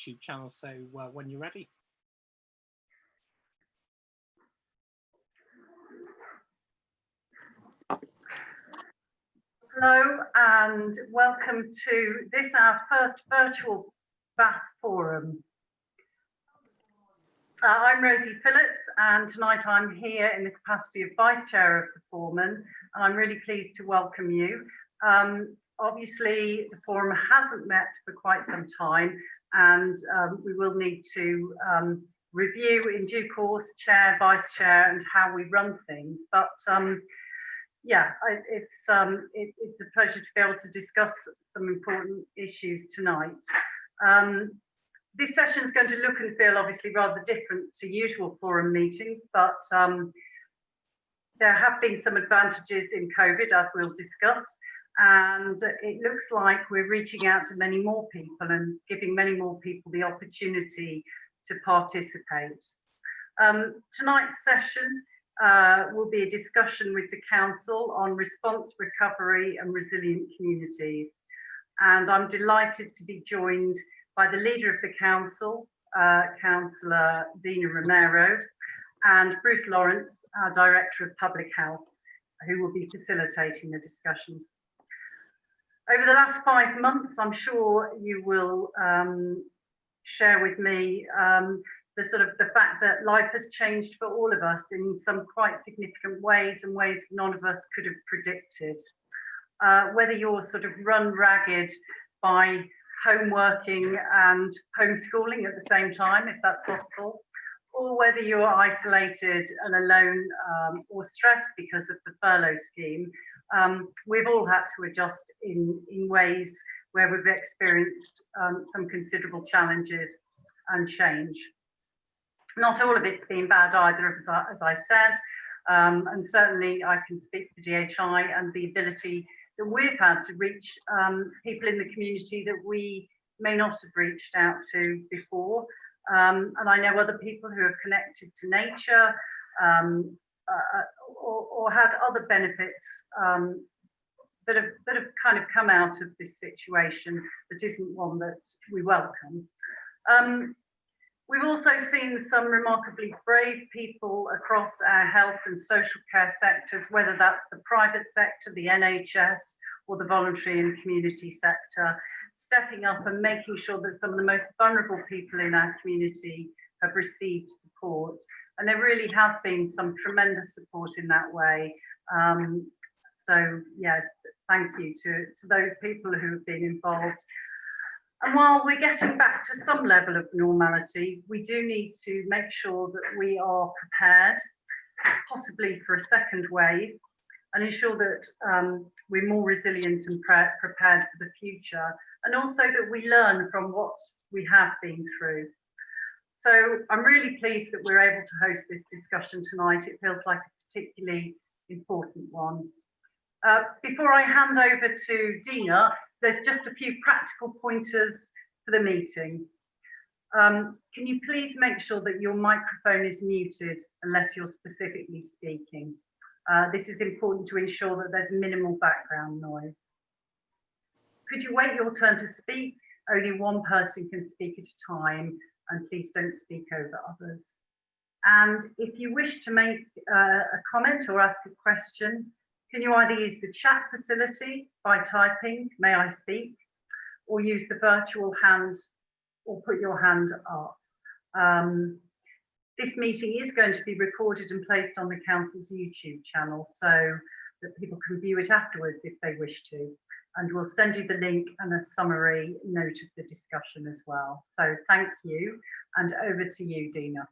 YouTube channel. So when you're ready. Hello and welcome to this, our first virtual Bath Forum. I'm Rosie Phillips, and tonight I'm here in the capacity of Vice Chair of the Forum, and I'm really pleased to welcome you. Obviously, the Forum hasn't met for quite some time, and we will need to review in due course, Chair, Vice Chair, and how we run things. But yeah, it's a pleasure to be able to discuss some important issues tonight. This session is going to look and feel obviously rather different to usual forum meetings, but there have been some advantages in COVID, as we'll discuss, and it looks like we're reaching out to many more people and giving many more people the opportunity to participate. Tonight's session will be a discussion with the Council on response, recovery and resilient communities. And I'm delighted to be joined by the Leader of the Council, Councillor Dine Romero, and Bruce Laurence, our Director of Public Health, who will be facilitating the discussion. Over the last 5 months, I'm sure you will share with me the fact that life has changed for all of us in some quite significant ways, and ways none of us could have predicted. Whether you're sort of run ragged by home working and homeschooling at the same time, if that's possible, or whether you're isolated and alone or stressed because of the furlough scheme, we've all had to adjust in ways where we've experienced some considerable challenges and change. Not all of it's been bad either, as I said, and certainly I can speak for DHI and the ability that we've had to reach people in the community that we may not have reached out to before. And I know other people who have connected to nature or had other benefits that have kind of come out of this situation that isn't one that we welcome. We've also seen some remarkably brave people across our health and social care sectors, whether that's the private sector, the NHS, or the voluntary and community sector, stepping up and making sure that some of the most vulnerable people in our community have received support. And there really has been some tremendous support in that way. So yeah, thank you to those people who have been involved. And while we're getting back to some level of normality, we do need to make sure that we are prepared, possibly for a second wave, and ensure that we're more resilient and prepared for the future, and also that we learn from what we have been through. So I'm really pleased that we're able to host this discussion tonight. It feels like a particularly important one. Before I hand over to Dina, there's just a few practical pointers for the meeting. Can you please make sure that your microphone is muted unless you're specifically speaking? This is important to ensure that there's minimal background noise. Could you wait your turn to speak? Only one person can speak at a time, and please don't speak over others. And if you wish to make a comment or ask a question, can you either use the chat facility by typing, "May I speak?" or use the virtual hand or put your hand up. This meeting is going to be recorded and placed on the Council's YouTube channel so that people can view it afterwards if they wish to. And we'll send you the link and a summary note of the discussion as well. So thank you, and over to you, Dina.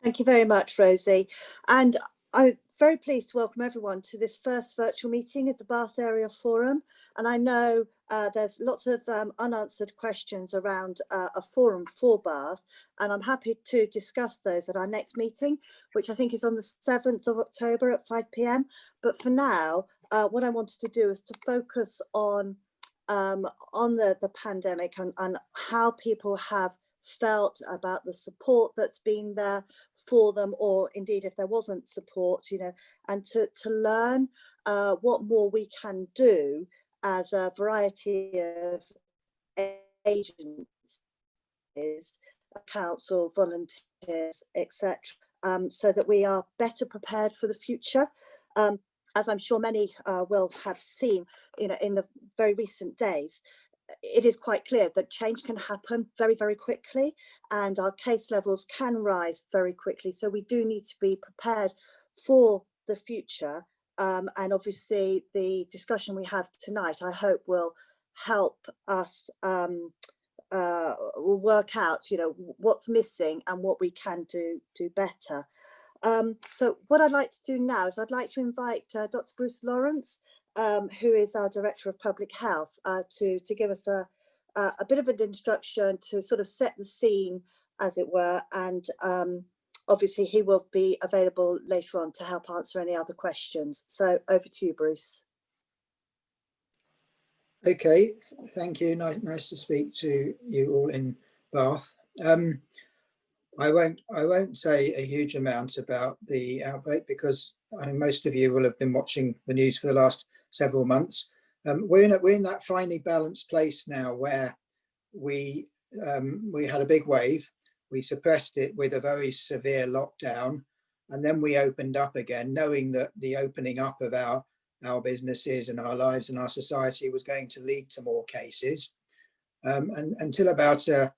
Thank you very much, Rosie. And I'm very pleased to welcome everyone to this first virtual meeting at the Bath Area Forum. And I know there's lots of unanswered questions around a forum for Bath, and I'm happy to discuss those at our next meeting, which I think is on the 7th of October at 5 p.m. But for now, what I wanted to do is to focus on the pandemic and how people have felt about the support that's been there for them, or indeed if there wasn't support, you know, and to learn what more we can do as a variety of agencies, council, volunteers, etc., so that we are better prepared for the future. As I'm sure many will have seen, in the very recent days, it is quite clear that change can happen very, very quickly, and our case levels can rise very quickly. So we do need to be prepared for the future. And obviously the discussion we have tonight, I hope, will help us work out, what's missing and what we can do better. So what I'd like to do now is I'd like to invite Dr. Bruce Laurence, who is our Director of Public Health, to give us a bit of an introduction to sort of set the scene, as it were, and obviously he will be available later on to help answer any other questions. So over to you, Bruce. Okay, thank you. Nice to speak to you all in Bath. I won't say a huge amount about the outbreak because most of you will have been watching the news for the last several months. We're in that finely balanced place now where we had a big wave. We suppressed it with a very severe lockdown, and then we opened up again, knowing that the opening up of our businesses and our lives and our society was going to lead to more cases. And until about a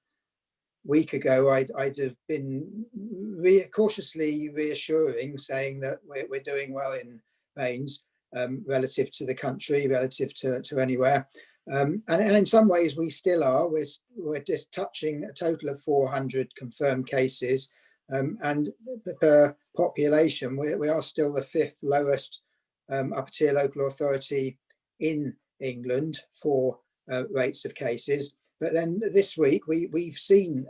week ago, I'd have been cautiously reassuring, saying that we're doing well in Baines, relative to the country, relative to anywhere. And in some ways we still are. We're just touching a total of 400 confirmed cases, and per population we are still the 5th lowest upper tier local authority in England for rates of cases. But then this week we've seen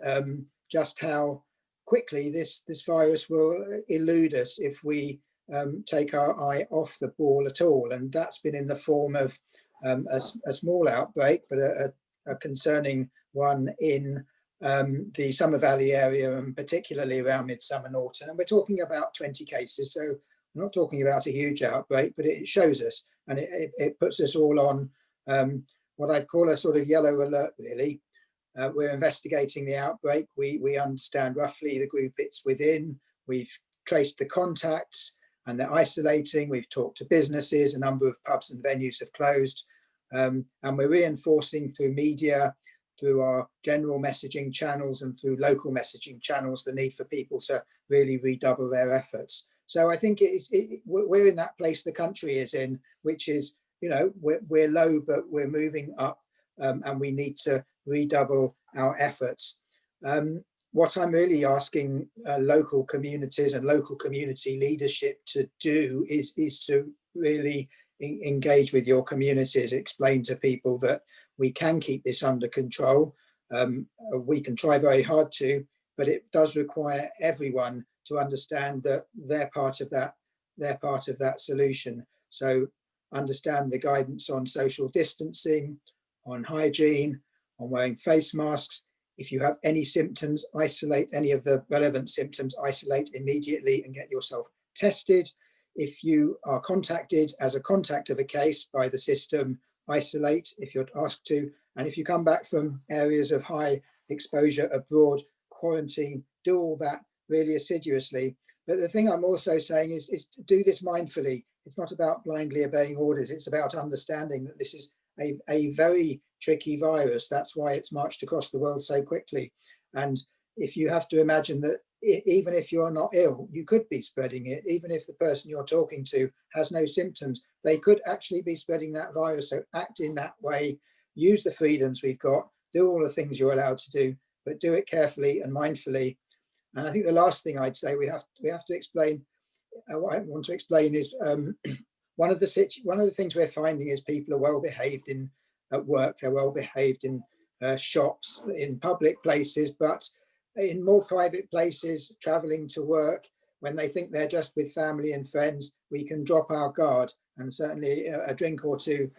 just how quickly this virus will elude us if we take our eye off the ball at all. And that's been in the form of a small outbreak, but a concerning one in the Somer Valley area, and particularly around Midsummer Norton. And we're talking about 20 cases, so we're not talking about a huge outbreak, but it shows us, and it puts us all on what I'd call a sort of yellow alert, really. We're investigating the outbreak. We understand roughly the group it's within. We've traced the contacts and they're isolating. We've talked to businesses. A number of pubs and venues have closed. And we're reinforcing through media, through our general messaging channels and through local messaging channels, the need for people to really redouble their efforts. So I think we're in that place the country is in, which is, we're low, but we're moving up, and we need to redouble our efforts. What I'm really asking local communities and local community leadership to do is to really engage with your communities, explain to people that we can keep this under control. We can try very hard to, but it does require everyone to understand that they're part of that solution. So understand the guidance on social distancing, on hygiene, on wearing face masks. If you have any symptoms, isolate any of the relevant symptoms, isolate immediately and get yourself tested. If you are contacted as a contact of a case by the system, isolate if you're asked to. And if you come back from areas of high exposure abroad, quarantine, do all that really assiduously. But the thing I'm also saying is do this mindfully. It's not about blindly obeying orders. It's about understanding that this is a very tricky virus. That's why it's marched across the world so quickly. And if you have to imagine that even if you're not ill, you could be spreading it. Even if the person you're talking to has no symptoms, they could actually be spreading that virus. So act in that way, use the freedoms we've got, do all the things you're allowed to do, but do it carefully and mindfully. And I think the last thing I'd say we have to explain, what I want to explain is one of the things we're finding is people are well behaved at work, they're well behaved in shops, in public places, but in more private places, traveling to work, when they think they're just with family and friends, we can drop our guard, and certainly a drink or two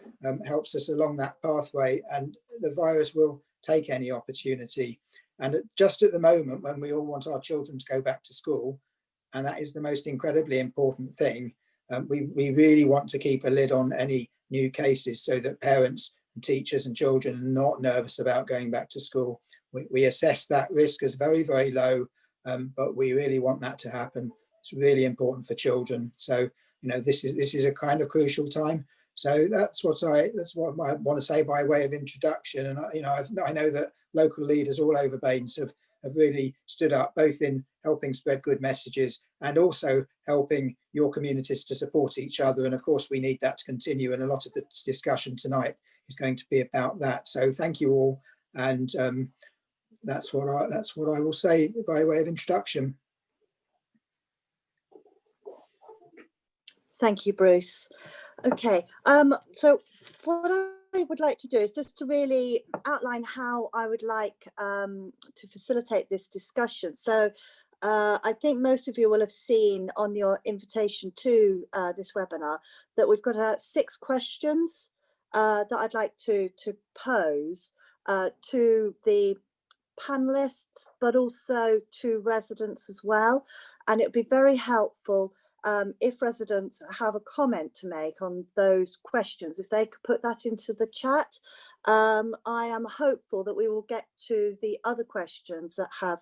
helps us along that pathway, and the virus will take any opportunity. And just at the moment when we all want our children to go back to school, and that is the most incredibly important thing, we really want to keep a lid on any new cases so that parents teachers and children are not nervous about going back to school. We assess that risk as very, very low, but we really want that to happen. It's really important for children. So, this is a kind of crucial time. So that's what I want to say by way of introduction. And I know that local leaders all over Baines have really stood up, both in helping spread good messages and also helping your communities to support each other. And of course, we need that to continue. And a lot of the discussion tonight is going to be about that. So thank you all. And that's what I will say by way of introduction. Thank you, Bruce. Okay, so what I would like to do is just to really outline how I would like to facilitate this discussion. So I think most of you will have seen on your invitation to this webinar that we've got 6 questions that I'd like to pose to the panelists, but also to residents as well. And it would be very helpful if residents have a comment to make on those questions, if they could put that into the chat. I am hopeful that we will get to the other questions that have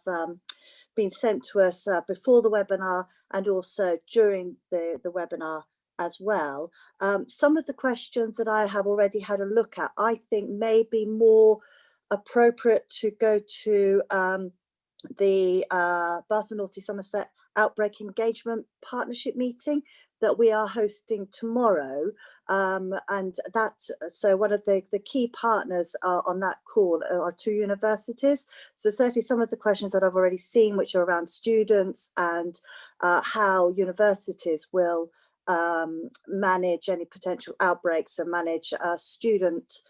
been sent to us before the webinar and also during the webinar as well. Some of the questions that I have already had a look at, I think may be more appropriate to go to the Bath and North East Somerset Outbreak Engagement Partnership meeting that we are hosting tomorrow, and that, so one of the key partners on that call are 2 universities. So certainly some of the questions that I've already seen, which are around students and how universities will manage any potential outbreaks and manage student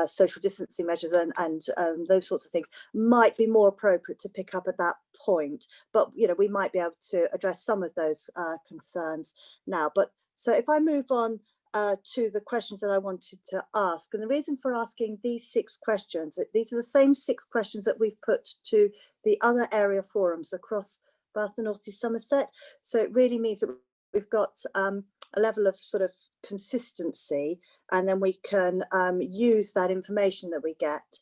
social distancing measures and those sorts of things, might be more appropriate to pick up at that point. But we might be able to address some of those concerns now. But so if I move on to the questions that I wanted to ask, and the reason for asking these 6 questions, these are the same 6 questions that we've put to the other area forums across Bath and North East Somerset. So it really means that we've got a level of sort of consistency, and then we can use that information that we get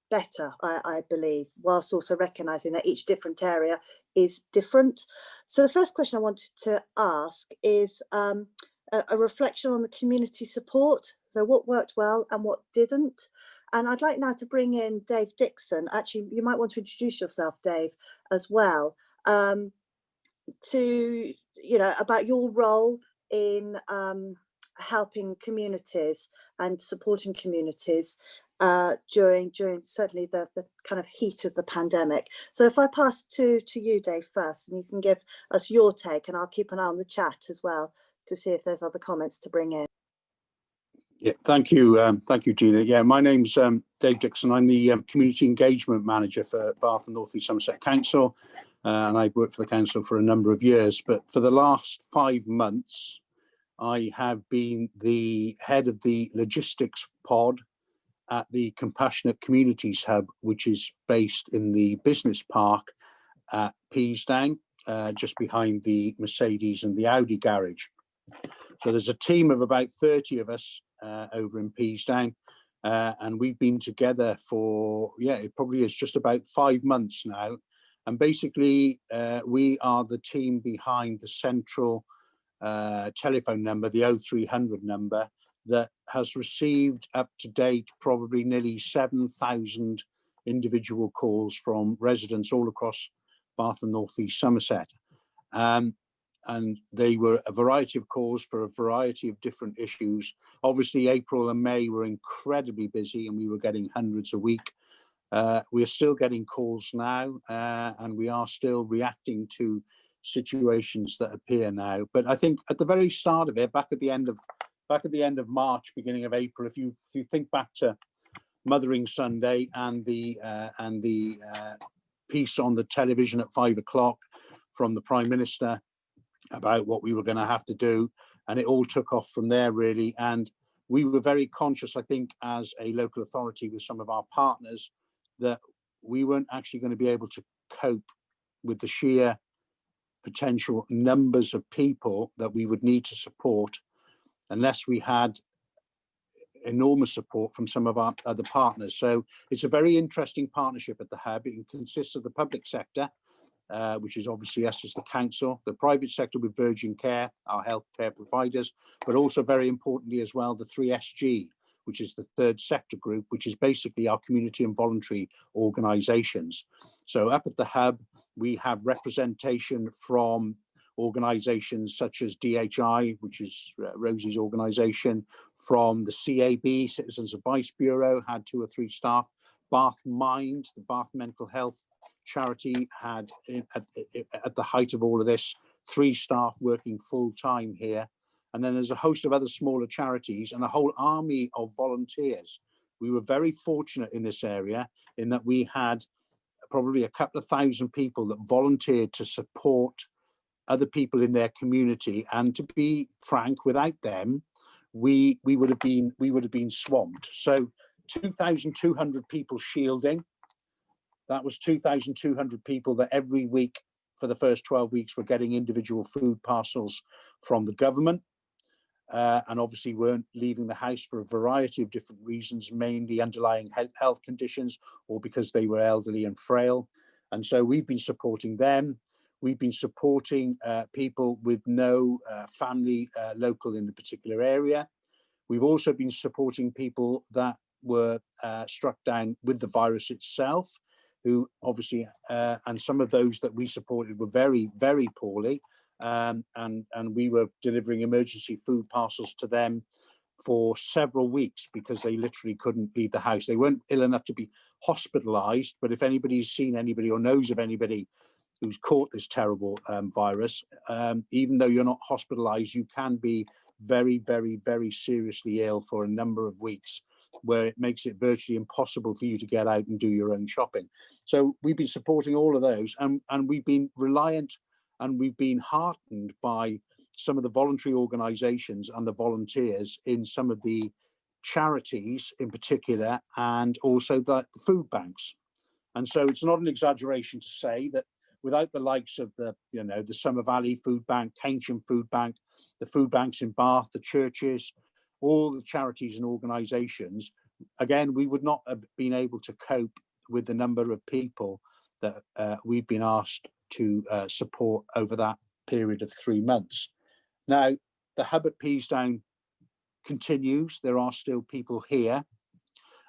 better, I believe, whilst also recognising that each different area is different. So the first question I wanted to ask is a reflection on the community support. So what worked well and what didn't? And I'd like now to bring in Dave Dixon. Actually, you might want to introduce yourself, Dave, as well, to about your role in helping communities and supporting communities during certainly the kind of heat of the pandemic. So if I pass to you, Dave, first, and you can give us your take, and I'll keep an eye on the chat as well to see if there's other comments to bring in. Yeah, thank you, Gina. Yeah, my name's Dave Dixon. I'm the Community Engagement Manager for Bath and North East Somerset Council, and I've worked for the council for a number of years. But for the last 5 months, I have been the head of the logistics pod at the Compassionate Communities Hub, which is based in the business park at Peasdown, just behind the Mercedes and the Audi garage. So there's a team of about 30 of us over in Peasdown, and we've been together for, it probably is just about 5 months now. And basically, we are the team behind the central telephone number, the 0300 number, that has received up to date probably nearly 7,000 individual calls from residents all across Bath and North East Somerset. And they were a variety of calls for a variety of different issues. Obviously, April and May were incredibly busy and we were getting hundreds a week. We are still getting calls now, and we are still reacting to situations that appear now. But I think at the very start of it, back at the end of March, beginning of April, if you think back to Mothering Sunday and the piece on the television at 5 o'clock from the Prime Minister about what we were going to have to do, and it all took off from there really. And we were very conscious, I think, as a local authority with some of our partners, that we weren't actually going to be able to cope with the sheer potential numbers of people that we would need to support unless we had enormous support from some of our other partners. So it's a very interesting partnership at the hub. It consists of the public sector, which is obviously us as the council, the private sector with Virgin Care, our healthcare providers, but also very importantly as well, the 3SG, which is the third sector group, which is basically our community and voluntary organisations. So up at the hub, we have representation from organisations such as DHI, which is Rosie's organisation, from the CAB, Citizens Advice Bureau, had 2 or 3 staff. Bath Mind, the Bath Mental Health charity, had at the height of all of this 3 staff working full time here. And then there's a host of other smaller charities and a whole army of volunteers. We were very fortunate in this area in that we had probably a couple of thousand people that volunteered to support other people in their community. And to be frank, without them, we would have been swamped. So 2,200 people shielding. That was 2,200 people that every week for the first 12 weeks were getting individual food parcels from the government. And obviously weren't leaving the house for a variety of different reasons, mainly underlying health conditions or because they were elderly and frail. And so we've been supporting them. We've been supporting people with no family local in the particular area. We've also been supporting people that were struck down with the virus itself, who obviously, and some of those that we supported were very, very poorly. And we were delivering emergency food parcels to them for several weeks because they literally couldn't leave the house. They weren't ill enough to be hospitalized, but if anybody's seen anybody or knows of anybody who's caught this terrible virus, even though you're not hospitalized, you can be very, very, very seriously ill for a number of weeks, where it makes it virtually impossible for you to get out and do your own shopping. So we've been supporting all of those, and we've been reliant and we've been heartened by some of the voluntary organisations and the volunteers in some of the charities in particular, and also the food banks. And so it's not an exaggeration to say that without the likes of the Summer Valley Food Bank, Keynsham Food Bank, the food banks in Bath, the churches, all the charities and organisations, again, we would not have been able to cope with the number of people that we've been asked to support over that period of 3 months. Now, the hub at Peasdown continues. There are still people here,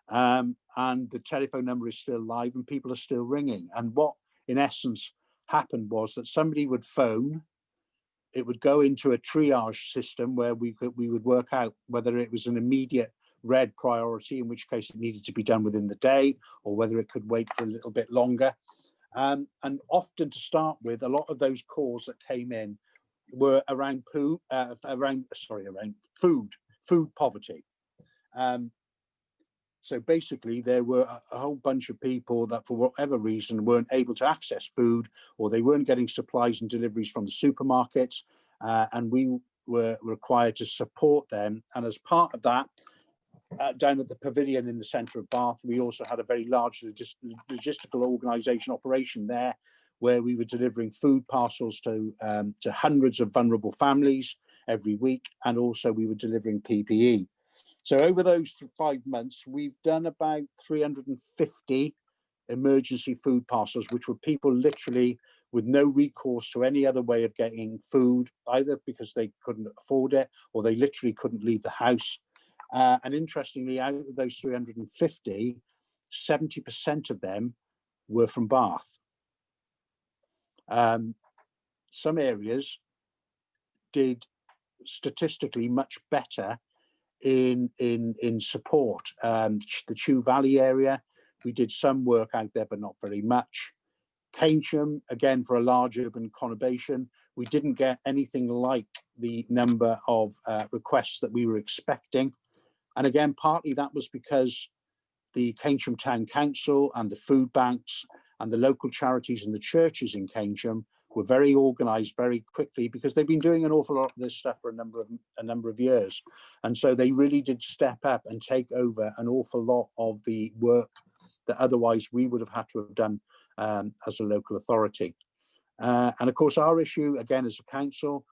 and the telephone number is still live and people are still ringing. And what, in essence, happened was that somebody would phone, it would go into a triage system where we would work out whether it was an immediate red priority, in which case it needed to be done within the day, or whether it could wait for a little bit longer. And often, to start with, a lot of those calls that came in were around food poverty. So basically, there were a whole bunch of people that, for whatever reason, weren't able to access food, or they weren't getting supplies and deliveries from the supermarkets, and we were required to support them. And as part of that, down at the pavilion in the centre of Bath, we also had a very large logistical organisation operation there, where we were delivering food parcels to hundreds of vulnerable families every week, and also we were delivering PPE. So over those 5 months, we've done about 350 emergency food parcels, which were people literally with no recourse to any other way of getting food, either because they couldn't afford it or they literally couldn't leave the house. And interestingly, out of those 350, 70% of them were from Bath. Some areas did statistically much better in support. The Chew Valley area, we did some work out there, but not very much. Keynsham, again, for a large urban conurbation, we didn't get anything like the number of requests that we were expecting. And again, partly that was because the Keynsham Town Council and the food banks and the local charities and the churches in Keynsham were very organised very quickly, because they've been doing an awful lot of this stuff for a number of years. And so they really did step up and take over an awful lot of the work that otherwise we would have had to have done as a local authority. And of course, our issue, again, as a council,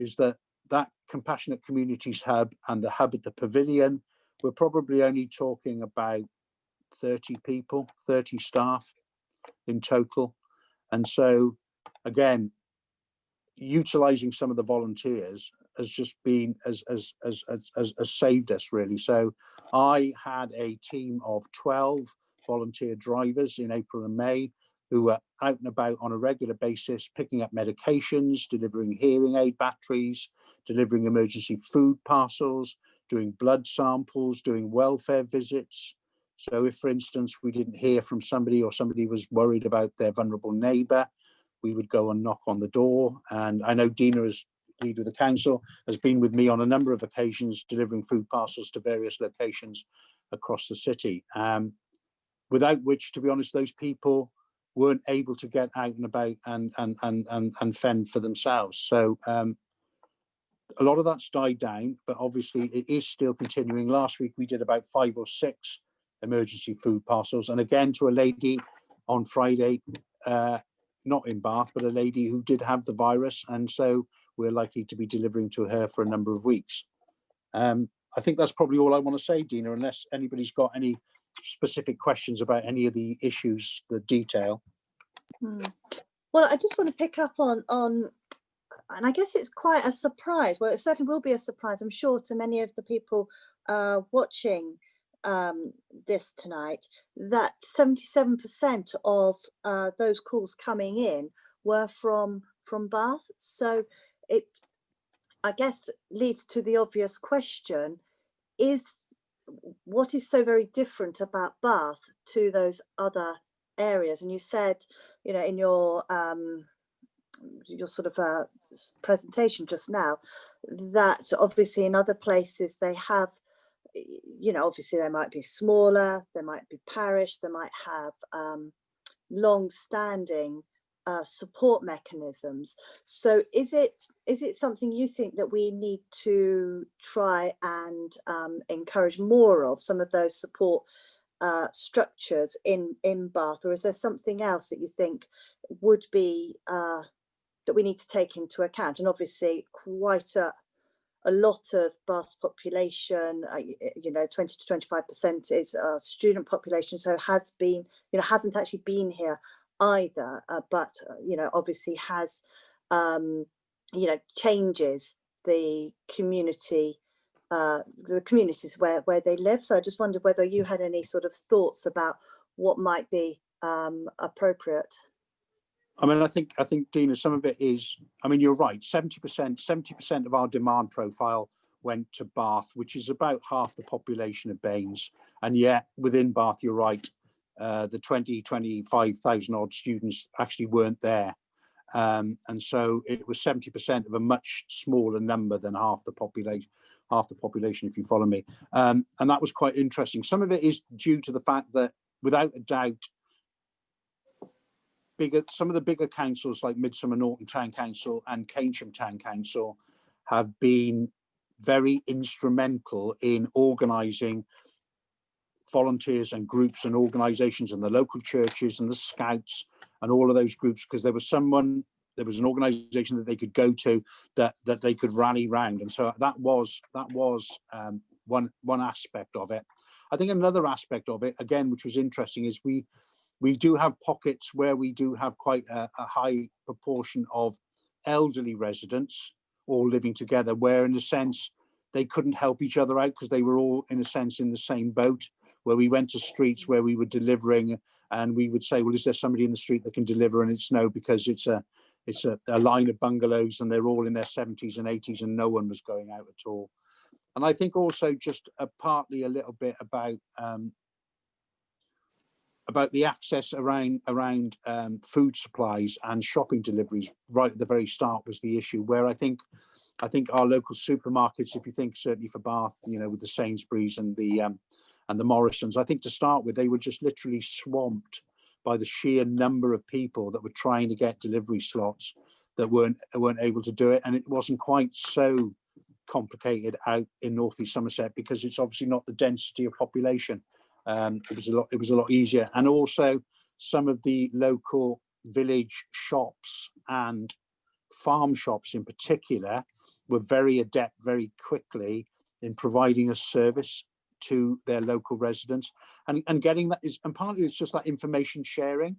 is that that Compassionate Communities Hub and the hub at the Pavilion, we're probably only talking about 30 people, 30 staff in total. And so, again, utilising some of the volunteers has just been has saved us, really. So I had a team of 12 volunteer drivers in April and May who were out and about on a regular basis, picking up medications, delivering hearing aid batteries, delivering emergency food parcels, doing blood samples, doing welfare visits. So if, for instance, we didn't hear from somebody or somebody was worried about their vulnerable neighbour, we would go and knock on the door. And I know Dina, as leader of the council, has been with me on a number of occasions delivering food parcels to various locations across the city. Without which, to be honest, those people weren't able to get out and about and fend for themselves. So a lot of that's died down, but obviously it is still continuing. Last week we did about 5 or 6 emergency food parcels, and again to a lady on Friday, not in Bath, but a lady who did have the virus, and so we're likely to be delivering to her for a number of weeks. I think that's probably all I want to say, Dina, unless anybody's got any specific questions about any of the issues, the detail. Well, I just want to pick up on, and I guess it's quite a surprise. Well, it certainly will be a surprise, I'm sure, to many of the people watching this tonight, that 77% of those calls coming in were from Bath. So it, I guess, leads to the obvious question: is what is so very different about Bath to those other areas? And you said, you know, in your sort of presentation just now, that obviously in other places they have, you know, obviously they might be smaller, they might be parish, they might have long-standing support mechanisms. So is it something you think that we need to try and encourage more of, some of those support structures in Bath, or is there something else that you think would be that we need to take into account? And obviously quite a lot of Bath's population, you know, 20 to 25% is student population, so has been, you know, hasn't actually been here either, but you know, obviously has you know, changes the community, the communities where they live. So I just wondered whether you had any sort of thoughts about what might be appropriate. I mean, I think Dina, some of it is, I mean, you're right, 70% of our demand profile went to Bath, which is about half the population of Baines. And yet within Bath, you're right, the 25,000 odd students actually weren't there. And so it was 70% of a much smaller number than half the population, if you follow me. And that was quite interesting. Some of it is due to the fact that, without a doubt, some of the bigger councils like Midsummer Norton Town Council and Keynsham Town Council have been very instrumental in organising volunteers and groups and organisations and the local churches and the scouts and all of those groups, because there was an organisation that they could go to that they could rally round. And so that was one aspect of it. I think another aspect of it, again, which was interesting, is we do have pockets where we do have quite a high proportion of elderly residents all living together, where in a sense they couldn't help each other out because they were all in a sense in the same boat, where we went to streets where we were delivering and we would say, well, is there somebody in the street that can deliver? And it's no, because it's a line of bungalows and they're all in their 70s and 80s and no one was going out at all. And I think also just partly a little bit about the access around food supplies and shopping deliveries right at the very start was the issue, where I think our local supermarkets, if you think certainly for Bath, you know, with the Sainsbury's and the Morrisons, I think to start with, they were just literally swamped by the sheer number of people that were trying to get delivery slots that weren't able to do it. And it wasn't quite so complicated out in North East Somerset because it's obviously not the density of population. It was a lot easier. And also some of the local village shops and farm shops in particular were very adept very quickly in providing a service to their local residents, and getting that is, and partly it's just that information sharing,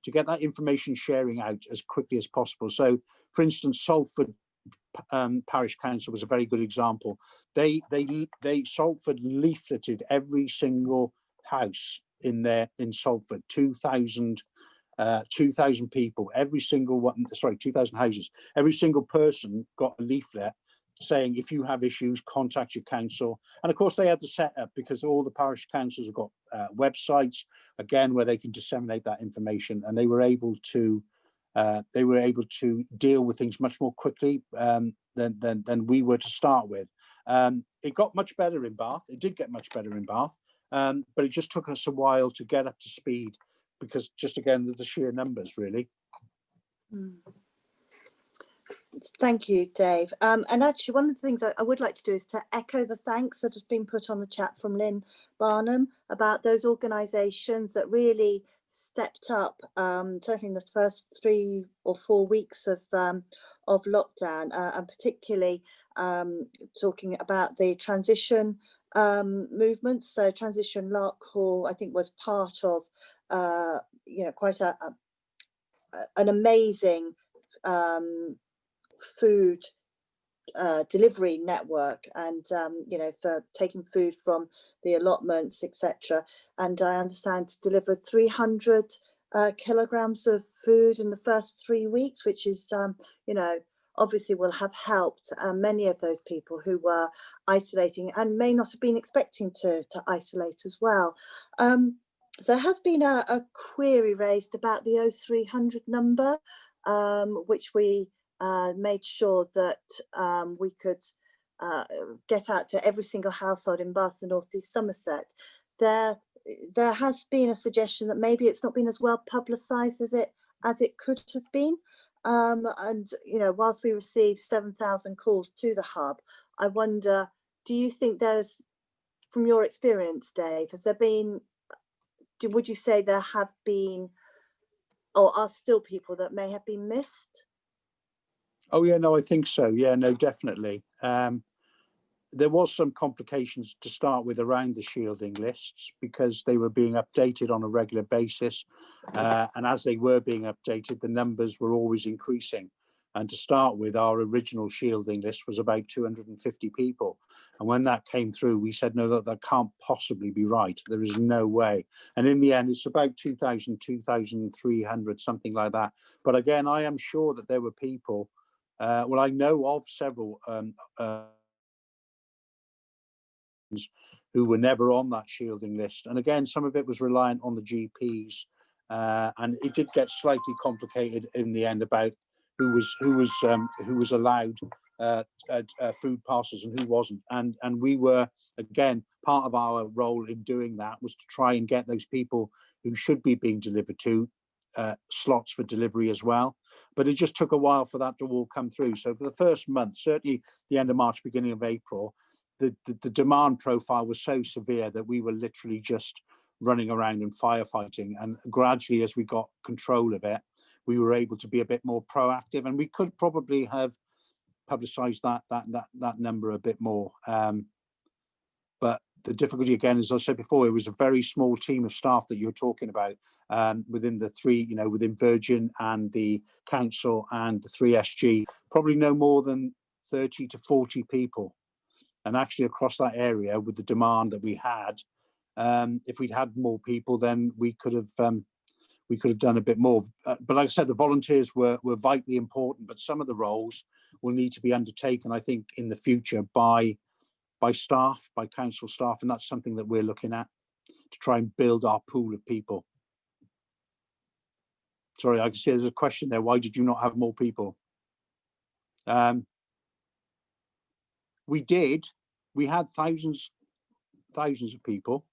to get that information sharing out as quickly as possible. So, for instance, Salford Parish Council was a very good example. They Salford leafleted every single house in Salford, 2,000 people, every single one, sorry, 2,000 houses. Every single person got a leaflet saying, if you have issues, contact your council. And of course they had the setup, because all the parish councils have got websites, again, where they can disseminate that information, and they were able to deal with things much more quickly than we were to start with. It got much better in Bath. It did get much better in Bath, but it just took us a while to get up to speed, because just again, the sheer numbers, really. Thank you, Dave. And actually, one of the things I would like to do is to echo the thanks that have been put on the chat from Lynn Barnum about those organisations that really stepped up, certainly in the first 3 or 4 weeks of lockdown, and particularly talking about the transition movement. So Transition Larkhall, I think, was part of quite an amazing food delivery network, and for taking food from the allotments, etc. And I understand delivered 300 kilograms of food in the first 3 weeks, which is obviously will have helped many of those people who were isolating and may not have been expecting to isolate as well. So there has been a query raised about the 0300 number, which we made sure that we could get out to every single household in Bath and North East Somerset. There has been a suggestion that maybe it's not been as well publicised as it could have been. And whilst we received 7,000 calls to the hub, I wonder, do you think there's, from your experience, Dave, has there been, would you say there have been, or are still people that may have been missed? Oh yeah, no, I think so. Yeah, no, definitely. There was some complications to start with around the shielding lists, because they were being updated on a regular basis. And as they were being updated, the numbers were always increasing. And to start with, our original shielding list was about 250 people. And when that came through, we said, no, that can't possibly be right. There is no way. And in the end, it's about 2,000, 2,300, something like that. But again, I am sure that there were people, well, I know of several who were never on that shielding list. And again, some of it was reliant on the GPs. And it did get slightly complicated in the end about who was allowed food parcels and who wasn't. And we were, again, part of our role in doing that was to try and get those people who should be being delivered to slots for delivery as well. But it just took a while for that to all come through. So for the first month, certainly the end of March, beginning of April, the demand profile was so severe that we were literally just running around and firefighting. And gradually, as we got control of it, we were able to be a bit more proactive, and we could probably have publicised that number a bit more. But the difficulty, again, as I said before, it was a very small team of staff that you're talking about, within the three, within Virgin and the council and the 3SG, probably no more than 30 to 40 people. And actually across that area, with the demand that we had, if we'd had more people, then we could have done a bit more. But like I said, the volunteers were vitally important, but some of the roles will need to be undertaken, I think, in the future by staff, by council staff, and that's something that we're looking at to try and build our pool of people. Sorry, I can see there's a question there. Why did you not have more people? We had thousands of people,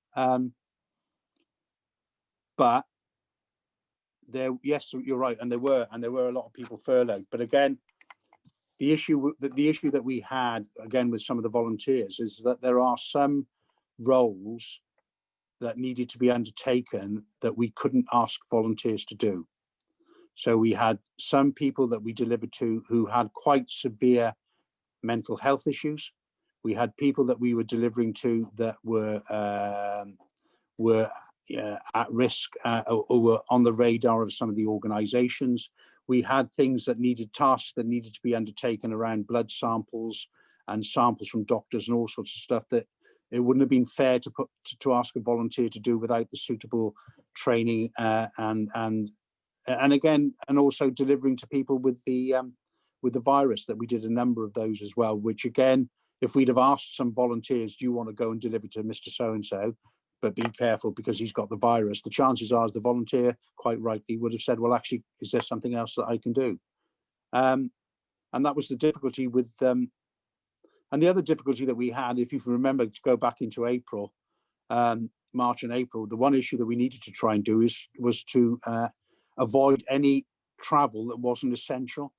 but yes, you're right, and there were a lot of people furloughed. But again, the issue that we had, again, with some of the volunteers, is that there are some roles that needed to be undertaken that we couldn't ask volunteers to do. So we had some people that we delivered to who had quite severe mental health issues. We had people that we were delivering to that were at risk or were on the radar of some of the organisations. We had things that needed tasks that needed to be undertaken around blood samples and samples from doctors and all sorts of stuff that it wouldn't have been fair to ask a volunteer to do without the suitable training and again, and also delivering to people with the virus, that we did a number of those as well, which again, if we'd have asked some volunteers, do you want to go and deliver to Mr. So-and-so, but be careful because he's got the virus, the chances are the volunteer quite rightly would have said, well, actually, is there something else that I can do? And that was the difficulty with, and the other difficulty that we had, if you remember, to go back into April, March and April, the one issue that we needed to try and do was to avoid any travel that wasn't essential.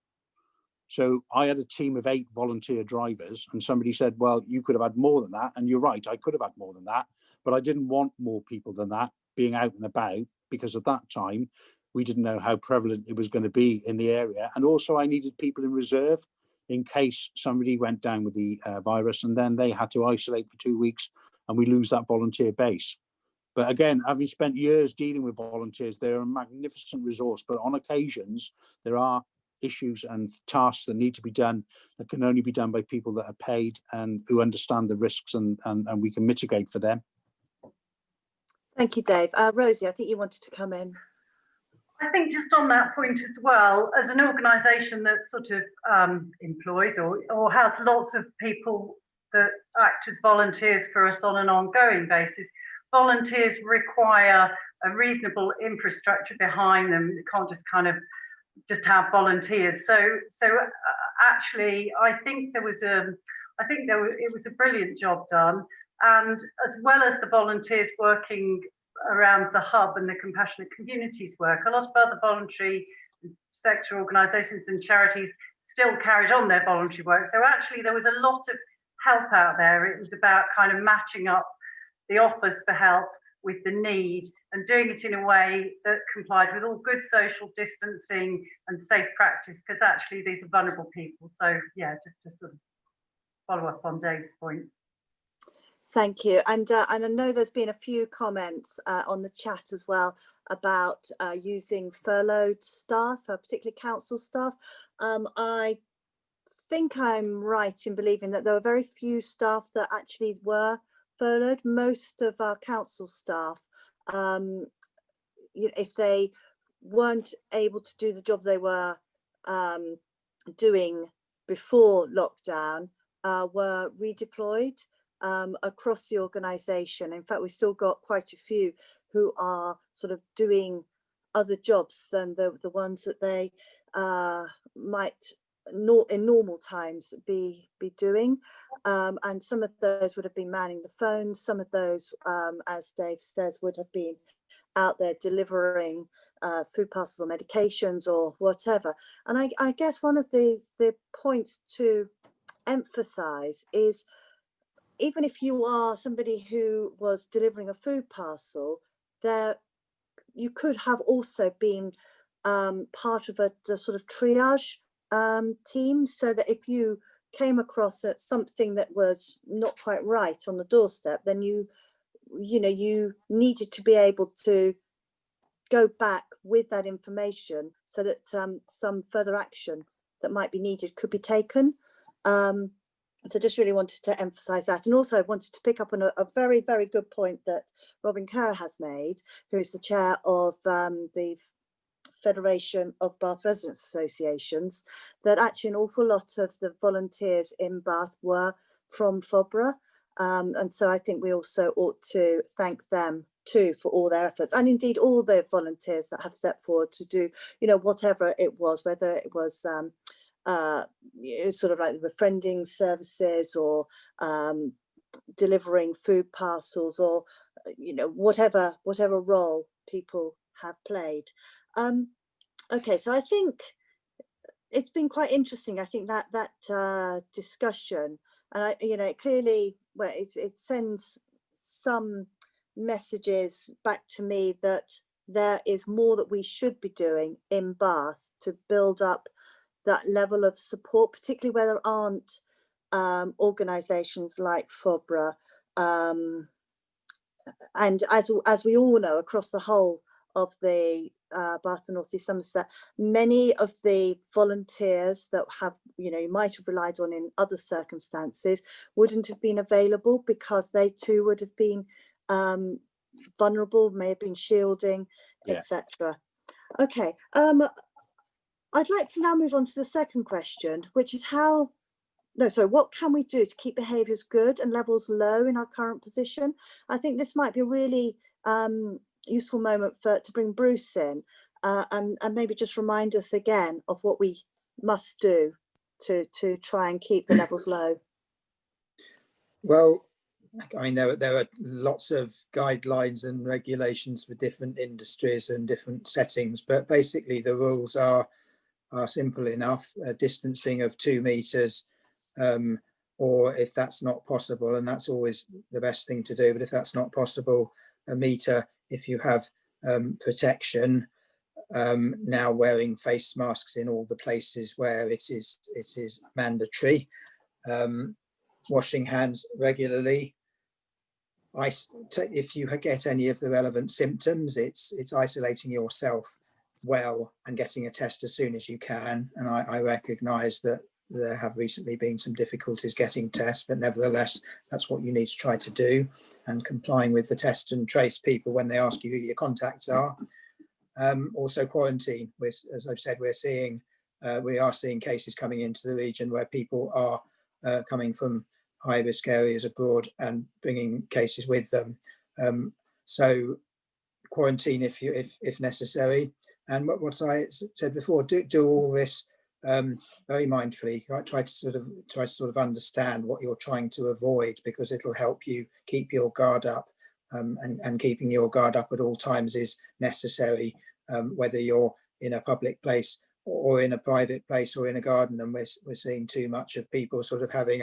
So I had a team of 8 volunteer drivers, and somebody said, well, you could have had more than that. And you're right, I could have had more than that, but I didn't want more people than that being out and about, because at that time, we didn't know how prevalent it was going to be in the area. And also I needed people in reserve in case somebody went down with the virus and then they had to isolate for 2 weeks and we lose that volunteer base. But again, having spent years dealing with volunteers, they're a magnificent resource, but on occasions, there are issues and tasks that need to be done that can only be done by people that are paid and who understand the risks and we can mitigate for them. Thank you, Dave. Rosie, I think you wanted to come in. I think just on that point as well, as an organisation that sort of employs or has lots of people that act as volunteers for us on an ongoing basis, volunteers require a reasonable infrastructure behind them. You can't just kind of just have volunteers. So actually, I think it was a brilliant job done. And as well as the volunteers working around the hub and the compassionate communities work, a lot of other voluntary sector organisations and charities still carried on their voluntary work. So actually there was a lot of help out there. It was about kind of matching up the offers for help with the need and doing it in a way that complied with all good social distancing and safe practice, because actually these are vulnerable people. So yeah, just to sort of follow up on Dave's point. Thank you. And I know there's been a few comments on the chat as well about using furloughed staff, particularly council staff. I think I'm right in believing that there were very few staff that actually were furloughed. Most of our council staff, if they weren't able to do the job they were doing before lockdown, were redeployed across the organisation. In fact, we've still got quite a few who are sort of doing other jobs than the ones that they might in normal times be doing. And some of those would have been manning the phones. Some of those, as Dave says, would have been out there delivering food parcels or medications or whatever. And I guess one of the points to emphasise is, even if you are somebody who was delivering a food parcel, you could have also been part of a sort of triage team, so that if you came across something that was not quite right on the doorstep, then you needed to be able to go back with that information so that some further action that might be needed could be taken. So just really wanted to emphasise that, and also wanted to pick up on a very, very good point that Robin Kerr has made, who is the chair of the Federation of Bath Residents Associations, that actually an awful lot of the volunteers in Bath were from FOBRA. And so I think we also ought to thank them too for all their efforts, and indeed all the volunteers that have stepped forward to do, whatever it was, whether it was sort of like the befriending services or delivering food parcels, or whatever role people have played. Okay, so I think it's been quite interesting. I think that discussion, and it clearly, well, it sends some messages back to me that there is more that we should be doing in Bath to build up that level of support, particularly where there aren't organisations like FOBRA, and as we all know, across the whole of the Bath and North East Somerset, many of the volunteers that you might have relied on in other circumstances wouldn't have been available, because they too would have been vulnerable, may have been shielding, etc. Okay, I'd like to now move on to the second question, which is what can we do to keep behaviours good and levels low in our current position? I think this might be a really useful moment to bring Bruce in and maybe just remind us again of what we must do to try and keep the levels low. Well, I mean, there are lots of guidelines and regulations for different industries and different settings, but basically the rules are simple enough. A distancing of 2 meters, or if that's not possible, and that's always the best thing to do, but if that's not possible, 1 meter if you have protection. Now wearing face masks in all the places where it is mandatory. Washing hands regularly. If you get any of the relevant symptoms, it's isolating yourself well and getting a test as soon as you can. And I recognise that there have recently been some difficulties getting tests, but nevertheless, that's what you need to try to do, and complying with the test and trace people when they ask you who your contacts are. Also quarantine, as I've said, we are seeing cases coming into the region where people are coming from high risk areas abroad and bringing cases with them. So quarantine if necessary. And what I said before, do all this very mindfully. Right? Try to sort of understand what you're trying to avoid, because it'll help you keep your guard up. And keeping your guard up at all times is necessary, whether you're in a public place or in a private place or in a garden. And we're seeing too much of people sort of having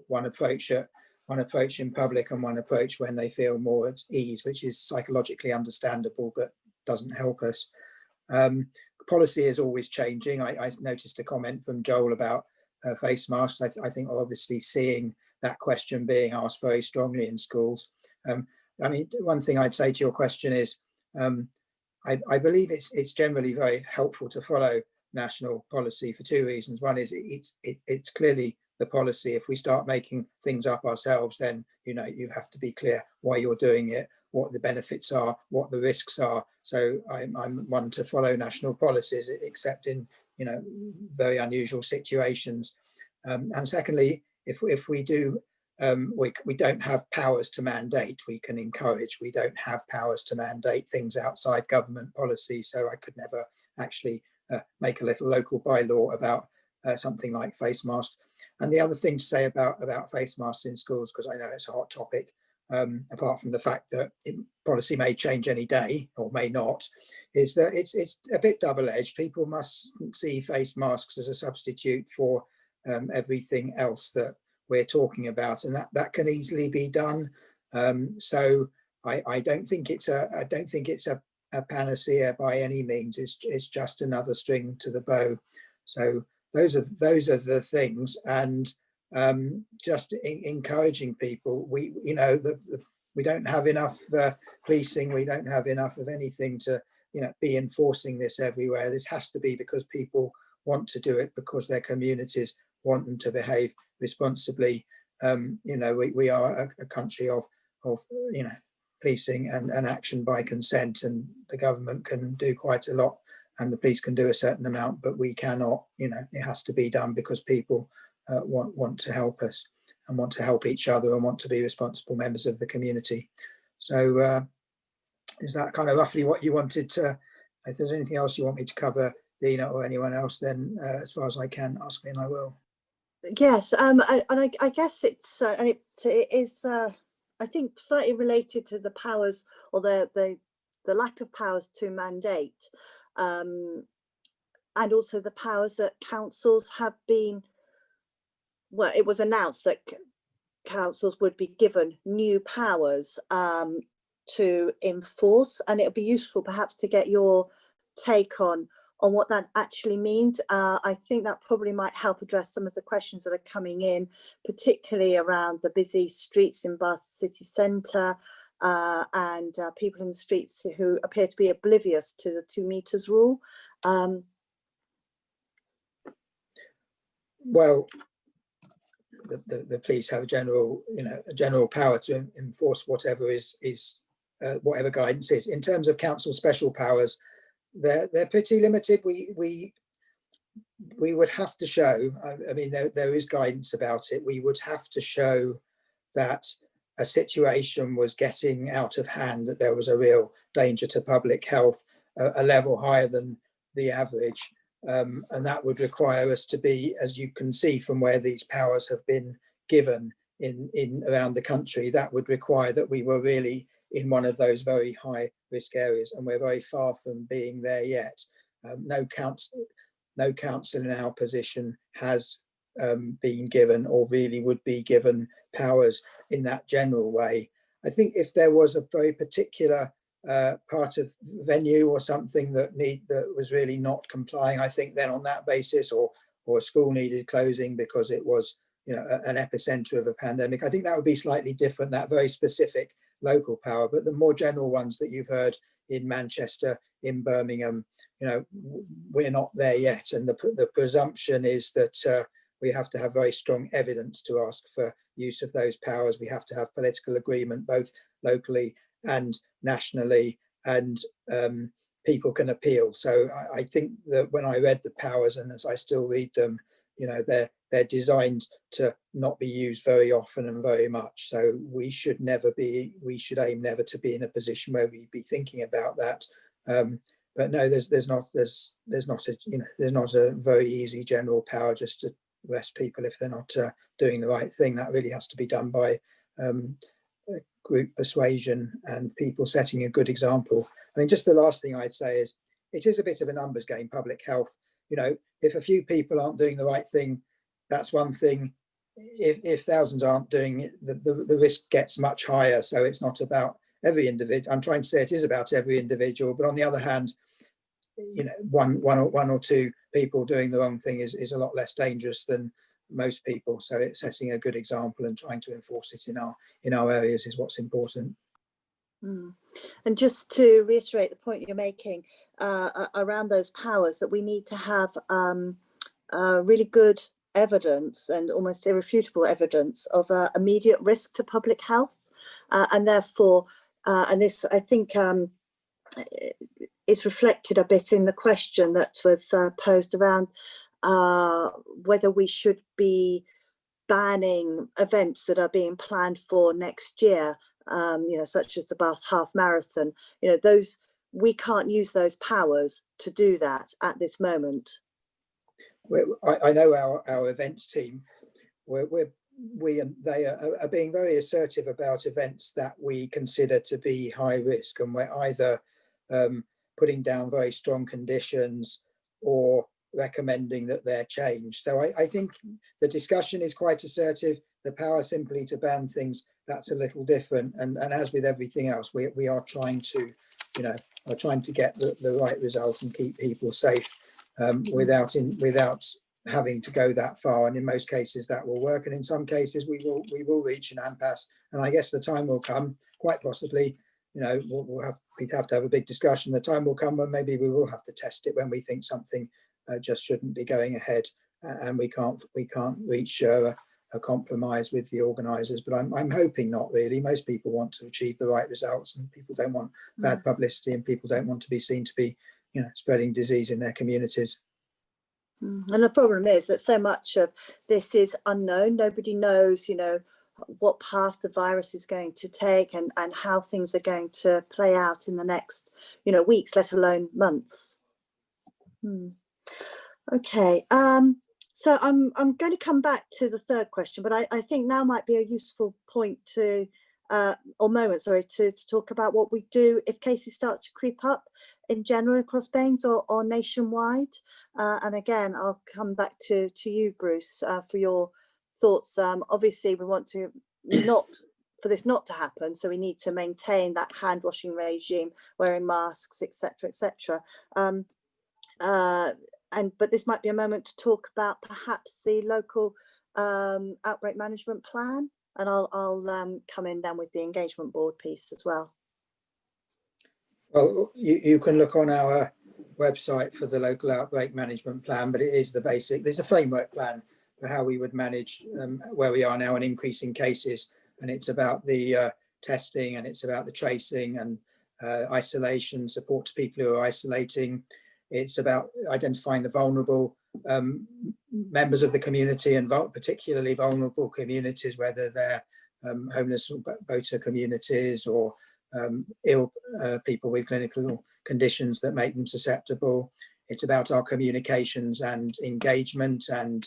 one approach in public and one approach when they feel more at ease, which is psychologically understandable but doesn't help us. Policy is always changing. I noticed a comment from Joel about face masks. I think obviously seeing that question being asked very strongly in schools. I mean, one thing I'd say to your question is, I believe it's generally very helpful to follow national policy for 2 reasons. One is it's clearly the policy. If we start making things up ourselves, then you have to be clear why you're doing it, what the benefits are, what the risks are. So I'm one to follow national policies, except in very unusual situations. And secondly, if we do, we don't have powers to mandate. We can encourage. We don't have powers to mandate things outside government policy. So I could never actually make a little local bylaw about something like face masks. And the other thing to say about face masks in schools, because I know it's a hot topic, apart from the fact that policy may change any day or may not, is that it's a bit double-edged. People mustn't see face masks as a substitute for everything else that we're talking about, and that can easily be done. So I don't think it's a panacea by any means. It's just another string to the bow. So those are the things, and just encouraging people. We don't have enough policing. We don't have enough of anything to be enforcing this everywhere. This has to be because people want to do it, because their communities want them to behave responsibly. We are a country of policing and action by consent, and the government can do quite a lot and the police can do a certain amount, but we cannot. It has to be done because people want to help us and want to help each other and want to be responsible members of the community. So is that kind of roughly what you wanted to? If there's anything else you want me to cover, Dina or anyone else, then as far as I can, ask me and I will. Yes, and I guess it is I think slightly related to the powers, or the lack of powers to mandate, and also the powers that councils have been. Well, it was announced that councils would be given new powers to enforce, and it would be useful perhaps to get your take on on what that actually means. I think that probably might help address some of the questions that are coming in, particularly around the busy streets in Bath city centre, and people in the streets who appear to be oblivious to the 2 metres rule. Well, the police have a general power to enforce whatever whatever guidance is. In terms of council special powers, they're pretty limited. We would have to show, I mean, there is guidance about it. We would have to show that a situation was getting out of hand, that there was a real danger to public health, a level higher than the average. And that would require us to be, as you can see from where these powers have been given in around the country, that would require that we were really in one of those very high risk areas, and we're very far from being there yet. No council in our position has been given or really would be given powers in that general way. I think if there was a very particular part of venue or something that was really not complying, I think then on that basis, or a school needed closing because it was an epicenter of a pandemic, I think that would be slightly different, that very specific local power. But the more general ones that you've heard in Manchester, in Birmingham, we're not there yet, and the presumption is that we have to have very strong evidence to ask for use of those powers. We have to have political agreement both locally and nationally, and people can appeal. So I think that when I read the powers, and as I still read them, they're designed to not be used very often and very much. So we should aim never to be in a position where we'd be thinking about that. But no, there's not a very easy general power just to arrest people if they're not doing the right thing. That really has to be done by group persuasion and people setting a good example. I mean, just the last thing I'd say is it is a bit of a numbers game, public health. If a few people aren't doing the right thing, that's one thing. If thousands aren't doing it, the risk gets much higher. So it's not about every individual. I'm trying to say it is about every individual, but on the other hand, one or two people doing the wrong thing is a lot less dangerous than most people. So it's setting a good example and trying to enforce it in our areas is what's important. And just to reiterate the point you're making around those powers, that we need to have really good evidence and almost irrefutable evidence of immediate risk to public health, and therefore, and this I think is reflected a bit in the question that was posed around whether we should be banning events that are being planned for next year, such as the Bath Half Marathon. Those, we can't use those powers to do that at this moment. I know our events team, we and they are being very assertive about events that we consider to be high risk, and we're either putting down very strong conditions or recommending that they're changed. So I think the discussion is quite assertive. The power simply to ban things, that's a little different. And as with everything else, we are trying to, get the right result and keep people safe without having to go that far. And in most cases that will work. And in some cases we will reach an impasse. And I guess the time will come, quite possibly, we'd have to have a big discussion. The time will come when maybe we will have to test it when we think something just shouldn't be going ahead, and we can't reach a compromise with the organisers. But I'm hoping not really. Most people want to achieve the right results, and people don't want bad publicity, and people don't want to be seen to be, spreading disease in their communities. And the problem is that so much of this is unknown. Nobody knows, what path the virus is going to take and how things are going to play out in the next, weeks, let alone months. Okay, so I'm going to come back to the third question, but I think now might be a useful point to talk about what we do if cases start to creep up in general across Baines or nationwide. And again, I'll come back to you, Bruce, for your thoughts. Obviously, we want to for this not to happen, so we need to maintain that hand washing regime, wearing masks, etc., etc. but this might be a moment to talk about perhaps the local outbreak management plan, and I'll come in then with the engagement board piece as well. Well, you can look on our website for the local outbreak management plan, but it is the basic. There's a framework plan for how we would manage where we are now and increasing cases, and it's about the testing, and it's about the tracing and isolation, support to people who are isolating. It's about identifying the vulnerable members of the community, and particularly vulnerable communities, whether they're homeless or boater communities, or ill people with clinical conditions that make them susceptible. It's about our communications and engagement, and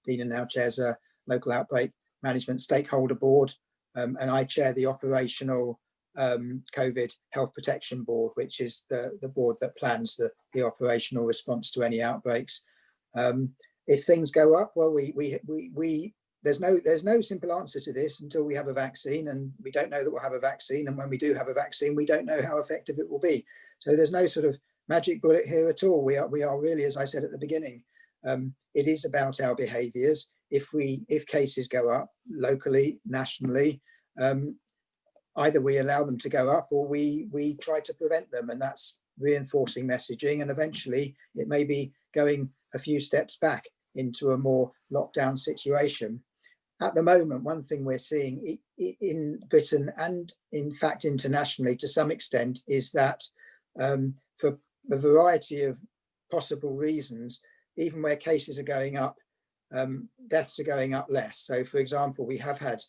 Dina now chairs a local outbreak management stakeholder board, and I chair the operational COVID health protection board, which is the board that plans the operational response to any outbreaks. If things go up, well, there's no simple answer to this until we have a vaccine, and we don't know that we'll have a vaccine. And when we do have a vaccine, we don't know how effective it will be. So there's no sort of magic bullet here at all. We are really, as I said at the beginning, it is about our behaviours. If cases go up locally, nationally, either we allow them to go up, or we try to prevent them, and that's reinforcing messaging. And eventually, it may be going a few steps back into a more lockdown situation. At the moment, one thing we're seeing in Britain, and in fact internationally to some extent, is that for a variety of possible reasons, even where cases are going up, deaths are going up less. So, for example, we have had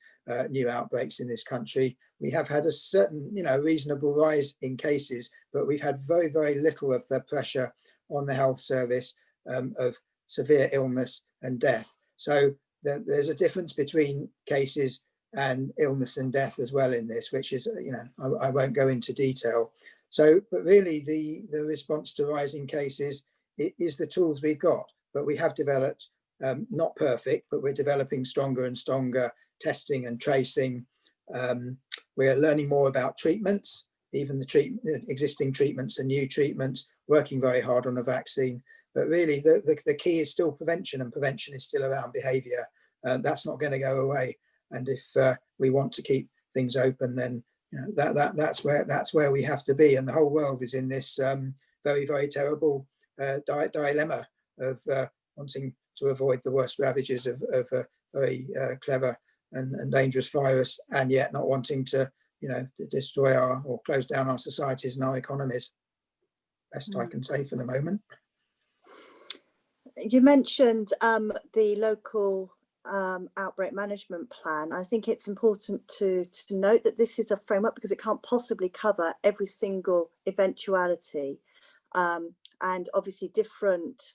new outbreaks in this country. We have had a certain, reasonable rise in cases, but we've had very, very little of the pressure on the health service of severe illness and death. So there's a difference between cases and illness and death as well in this, which is, I won't go into detail. So, but really the response to rising cases is the tools we've got, but we have developed, not perfect, but we're developing stronger and stronger testing and tracing. We're learning more about treatments, even the existing treatments and new treatments, working very hard on a vaccine. But really, the key is still prevention, and prevention is still around behaviour. That's not going to go away. And if we want to keep things open, then that's where we have to be. And the whole world is in this very, very terrible dilemma of wanting to avoid the worst ravages of a very clever and dangerous virus, and yet not wanting to, destroy or close down our societies and our economies. Best I can say for the moment. You mentioned the local outbreak management plan. I think it's important to note that this is a framework because it can't possibly cover every single eventuality. And obviously different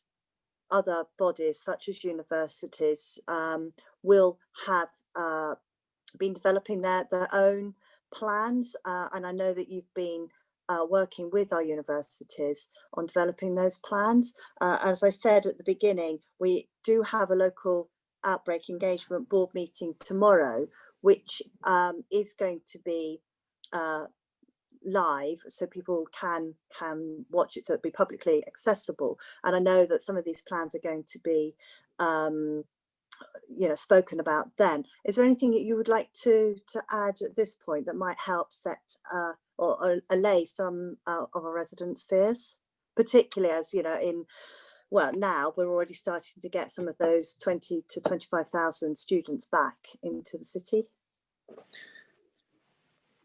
other bodies such as universities will have been developing their own plans. And I know that you've been working with our universities on developing those plans. As I said at the beginning, we do have a local outbreak engagement board meeting tomorrow, which is going to be live, so people can watch it, so it'll be publicly accessible. And I know that some of these plans are going to be spoken about then. Is there anything that you would like to add at this point that might help set or allay some of our residents' fears, particularly as now we're already starting to get some of those 20 to 25,000 students back into the city?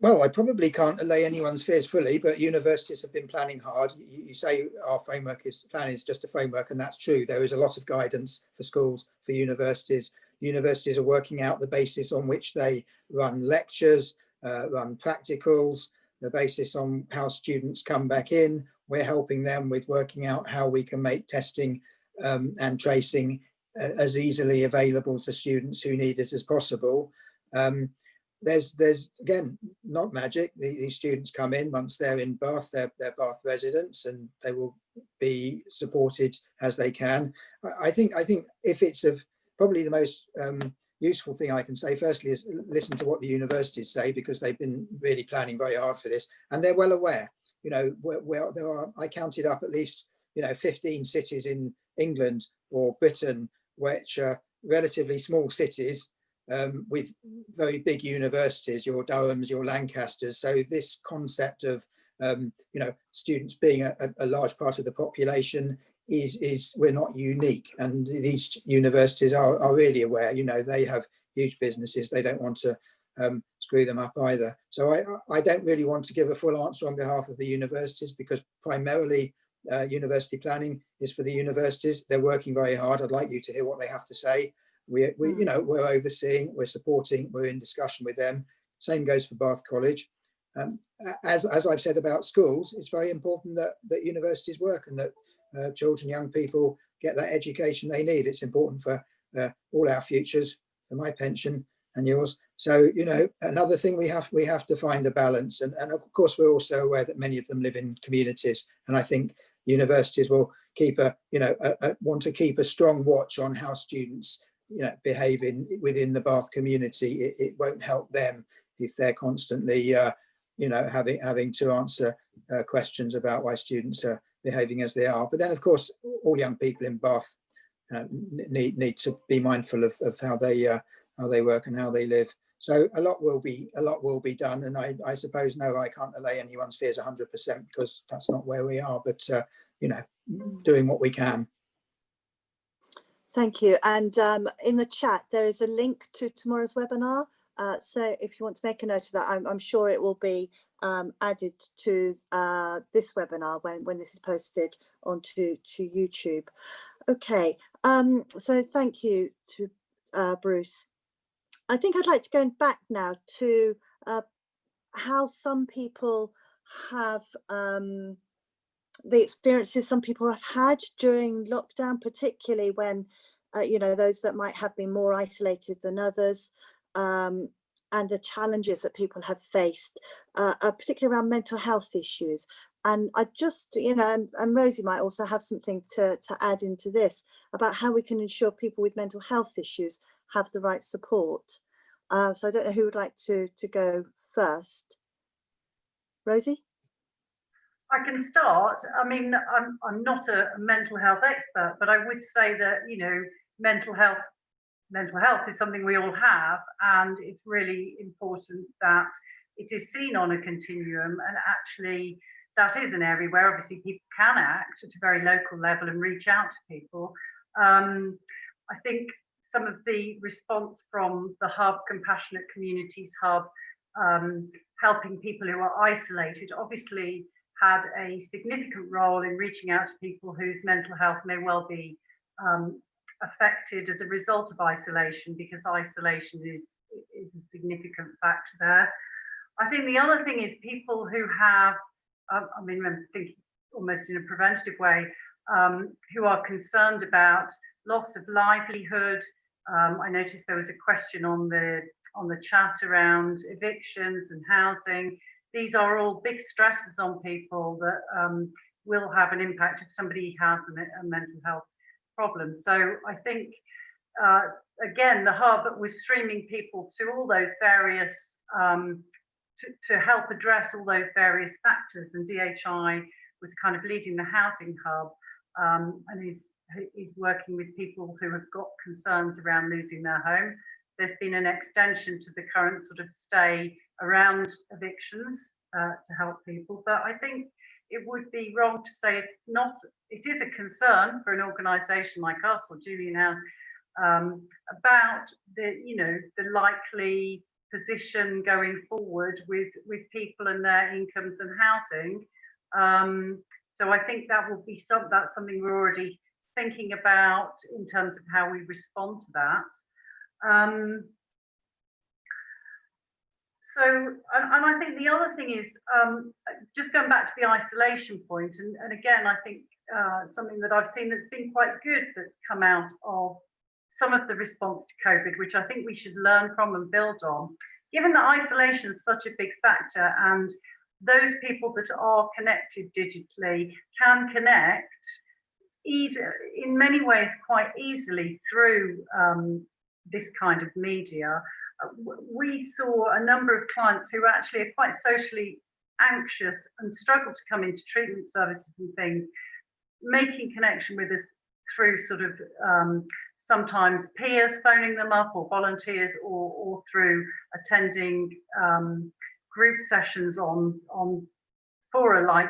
Well, I probably can't allay anyone's fears fully, but universities have been planning hard. You say our plan is just a framework, and that's true. There is a lot of guidance for schools, for universities. Universities are working out the basis on which they run lectures, run practicals, the basis on how students come back in. We're helping them with working out how we can make testing and tracing as easily available to students who need it as possible. There's again, not magic. These students come in once they're in Bath, they're Bath residents, and they will be supported as they can. I think if it's probably the most useful thing I can say, firstly, is listen to what the universities say, because they've been really planning very hard for this, and they're well aware. I counted up at least 15 cities in England or Britain, which are relatively small cities with very big universities, your Durhams, your Lancasters. So this concept of students being a large part of the population is we're not unique, and these universities are really aware. They have huge businesses, they don't want to screw them up either. So I don't really want to give a full answer on behalf of the universities, because primarily university planning is for the universities. They're working very hard. I'd like you to hear what they have to say. We're overseeing, we're supporting, we're in discussion with them. Same goes for Bath College. As I've said about schools, it's very important that universities work and that children, young people get that education they need. It's important for all our futures, for my pension and yours. So, another thing we have to find a balance. And of course, we're also aware that many of them live in communities. And I think universities will keep want to keep a strong watch on how students, behave within the Bath community. It won't help them if they're constantly, having to answer questions about why students are behaving as they are. But then, of course, all young people in Bath need to be mindful of how they work and how they live. So a lot will be done. And I suppose, no, I can't allay anyone's fears 100%, because that's not where we are. But doing what we can. Thank you. And in the chat, there is a link to tomorrow's webinar. So if you want to make a note of that, I'm sure it will be added to this webinar when this is posted onto YouTube. Okay, so thank you to Bruce. I think I'd like to go back now to how some people have the experiences some people have had during lockdown, particularly when those that might have been more isolated than others, and the challenges that people have faced, particularly around mental health issues. And I just, and Rosie might also have something to add into this about how we can ensure people with mental health issues have the right support. So I don't know who would like to go first. Rosie? I can start. I mean, I'm not a mental health expert, but I would say that, mental health is something we all have, and it's really important that it is seen on a continuum. And actually, that is an area where obviously people can act at a very local level and reach out to people. I think some of the response from the Hub, Compassionate Communities Hub, helping people who are isolated, obviously had a significant role in reaching out to people whose mental health may well be affected as a result of isolation, because isolation is a significant factor there. I think the other thing is people who have, I'm thinking almost in a preventative way, who are concerned about loss of livelihood. I noticed there was a question on the chat around evictions and housing. These are all big stresses on people that will have an impact if somebody has a mental health problem. So I think, again, the Hub was streaming people to all those various, to help address all those various factors. And DHI was kind of leading the Housing Hub, and is working with people who have got concerns around losing their home. There's been an extension to the current sort of stay around evictions to help people. But I think it would be wrong to say it's not. It is a concern for an organisation like us or Julian House about the likely position going forward with people and their incomes and housing. So I think that will be that's something we're already thinking about in terms of how we respond to that. So, and I think the other thing is, just going back to the isolation point, and again, I think something that I've seen that's been quite good that's come out of some of the response to COVID, which I think we should learn from and build on, given that isolation is such a big factor, and those people that are connected digitally can connect in many ways quite easily through this kind of media. We saw a number of clients who actually are quite socially anxious and struggle to come into treatment services and things, making connection with us through sort of sometimes peers phoning them up or volunteers, or through attending group sessions on fora like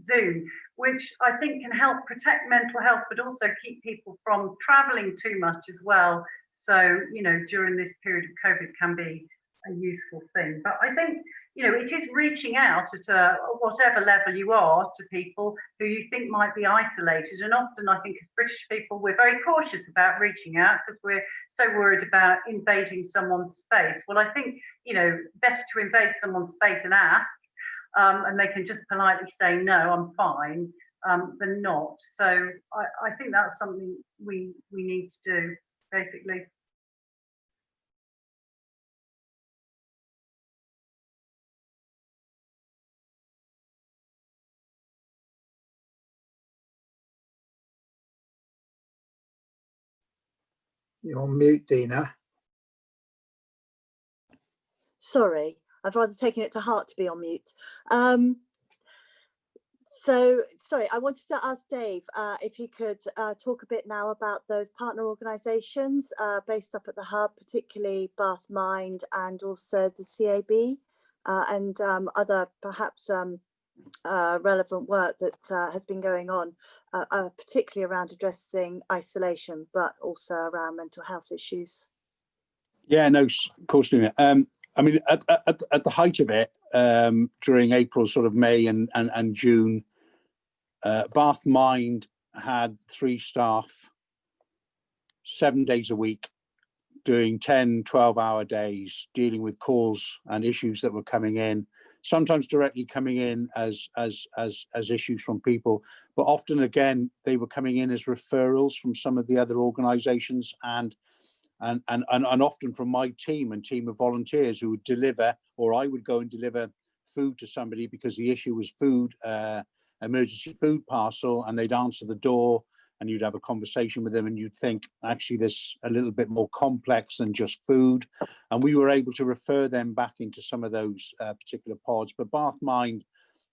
Zoom, which I think can help protect mental health, but also keep people from traveling too much as well. So, you know, during this period of COVID can be a useful thing. But I think, you know, it is reaching out at whatever level you are to people who you think might be isolated. And often I think as British people, we're very cautious about reaching out because we're so worried about invading someone's space. Well, I think, you know, better to invade someone's space and ask, and they can just politely say, no, I'm fine, than not. So I think that's something we need to do, basically. You're on mute, Dina. Sorry, I've rather taken it to heart to be on mute. So, sorry, I wanted to ask Dave if he could talk a bit now about those partner organisations based up at the hub, particularly Bath Mind and also the CAB, and other perhaps relevant work that has been going on, particularly around addressing isolation, but also around mental health issues. Yeah, no, of course, Nina. I mean, at the height of it, during April, sort of May and June, Bath Mind had 3 staff, 7 days a week, doing 10, 12-hour days, dealing with calls and issues that were coming in, sometimes directly coming in as issues from people, but often, again, they were coming in as referrals from some of the other organisations and often from my team and team of volunteers who would deliver, or I would go and deliver food to somebody because the issue was food, emergency food parcel, and they'd answer the door and you'd have a conversation with them and you'd think, actually, this a little bit more complex than just food. And we were able to refer them back into some of those particular pods. But Bath Mind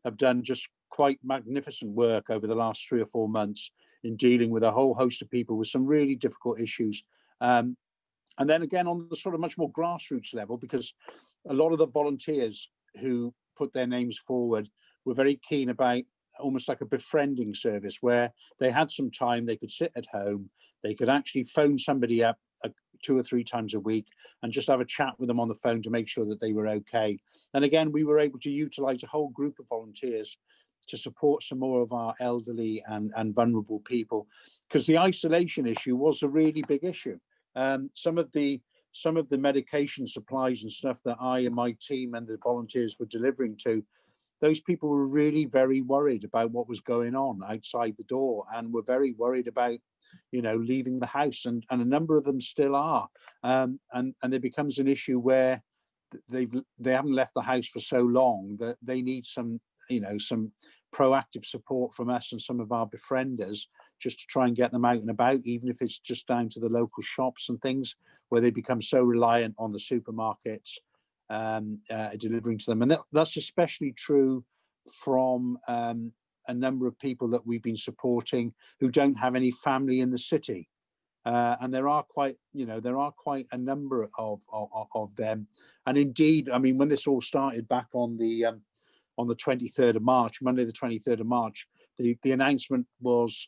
have done just quite magnificent work over the last 3 or 4 months in dealing with a whole host of people with some really difficult issues. And then again, on the sort of much more grassroots level, because a lot of the volunteers who put their names forward were very keen about almost like a befriending service where they had some time, they could sit at home, they could actually phone somebody up 2 or 3 times a week and just have a chat with them on the phone to make sure that they were okay. And again, we were able to utilize a whole group of volunteers to support some more of our elderly and vulnerable people, because the isolation issue was a really big issue. Some of the medication supplies and stuff that I and my team and the volunteers were delivering to, those people were really very worried about what was going on outside the door and were very worried about, you know, leaving the house, and a number of them still are. And it becomes an issue where they haven't left the house for so long that they need some, you know, some proactive support from us and some of our befrienders, just to try and get them out and about, even if it's just down to the local shops and things where they become so reliant on the supermarkets delivering to them. And that's especially true from a number of people that we've been supporting who don't have any family in the city. And there are quite a number of them. And indeed, I mean, when this all started back on the 23rd of March, Monday the 23rd of March, the announcement was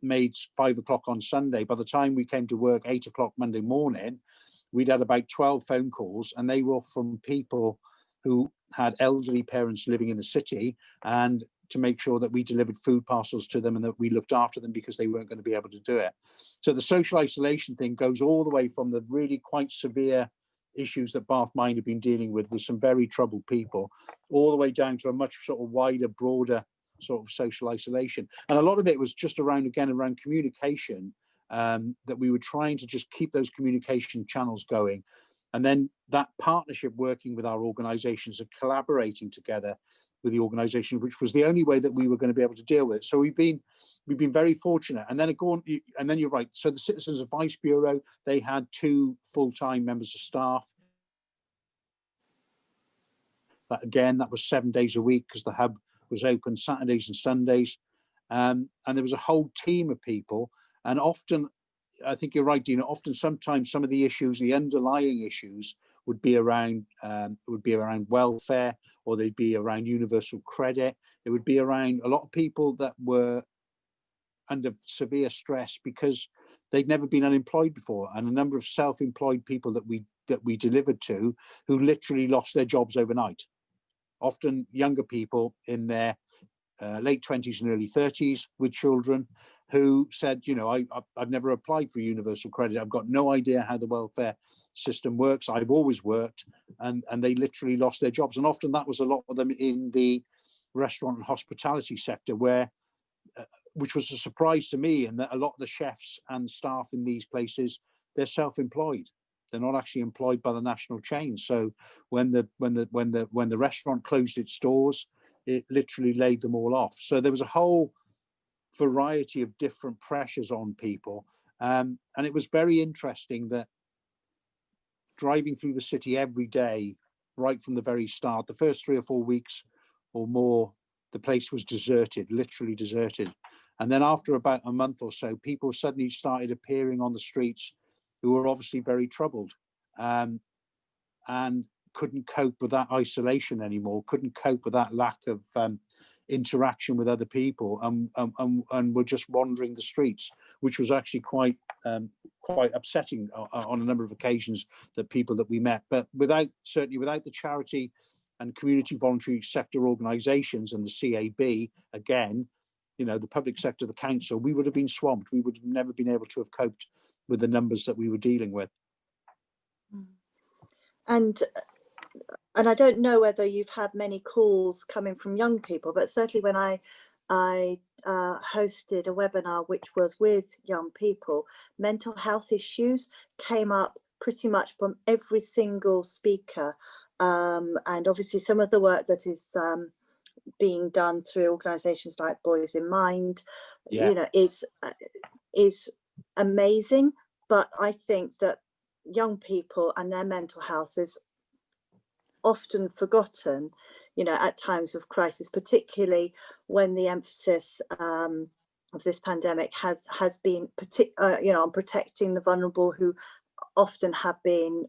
made 5 o'clock on Sunday. By the time we came to work 8 o'clock Monday morning, we'd had about 12 phone calls, and they were from people who had elderly parents living in the city, and to make sure that we delivered food parcels to them and that we looked after them because they weren't going to be able to do it. So the social isolation thing goes all the way from the really quite severe issues that Bath Mind have been dealing with some very troubled people, all the way down to a much sort of wider, broader sort of social isolation. And a lot of it was just around communication, that we were trying to just keep those communication channels going. And then that partnership working with our organizations and collaborating together with the organization, which was the only way that we were going to be able to deal with it. So we've been very fortunate. And then you're right. So the Citizens Advice Bureau, they had 2 full-time members of staff. That was 7 days a week because the hub was open Saturdays and Sundays. And there was a whole team of people, and often, I think you're right, Dina, often sometimes some of the issues, the underlying issues would be around welfare, or they'd be around universal credit. It would be around a lot of people that were under severe stress because they'd never been unemployed before, and a number of self-employed people that we delivered to who literally lost their jobs overnight. Often younger people in their late 20s and early 30s with children who said, you know, I've never applied for universal credit. I've got no idea how the welfare system works. I've always worked, and they literally lost their jobs. And often that was a lot of them in the restaurant and hospitality sector, where which was a surprise to me, and that a lot of the chefs and staff in these places, they're self-employed. They're not actually employed by the national chain. So when the restaurant closed its doors, it literally laid them all off. So there was a whole variety of different pressures on people, and it was very interesting that driving through the city every day, right from the very start, the first 3 or 4 weeks or more, the place was deserted, literally deserted. And then after about a month or so, people suddenly started appearing on the streets who were obviously very troubled, and couldn't cope with that isolation anymore, couldn't cope with that lack of interaction with other people, and were just wandering the streets, which was actually quite upsetting on a number of occasions, that people that we met. But certainly without the charity and community voluntary sector organisations and the CAB, again, you know, the public sector, the council, we would have been swamped. We would have never been able to have coped with the numbers that we were dealing with. And I don't know whether you've had many calls coming from young people, but certainly when I hosted a webinar which was with young people, mental health issues came up pretty much from every single speaker. And obviously some of the work that is being done through organisations like Boys in Mind, you know, is amazing. But I think that young people and their mental health is often forgotten, you know, at times of crisis, particularly when the emphasis of this pandemic has been, you know, on protecting the vulnerable, who often have been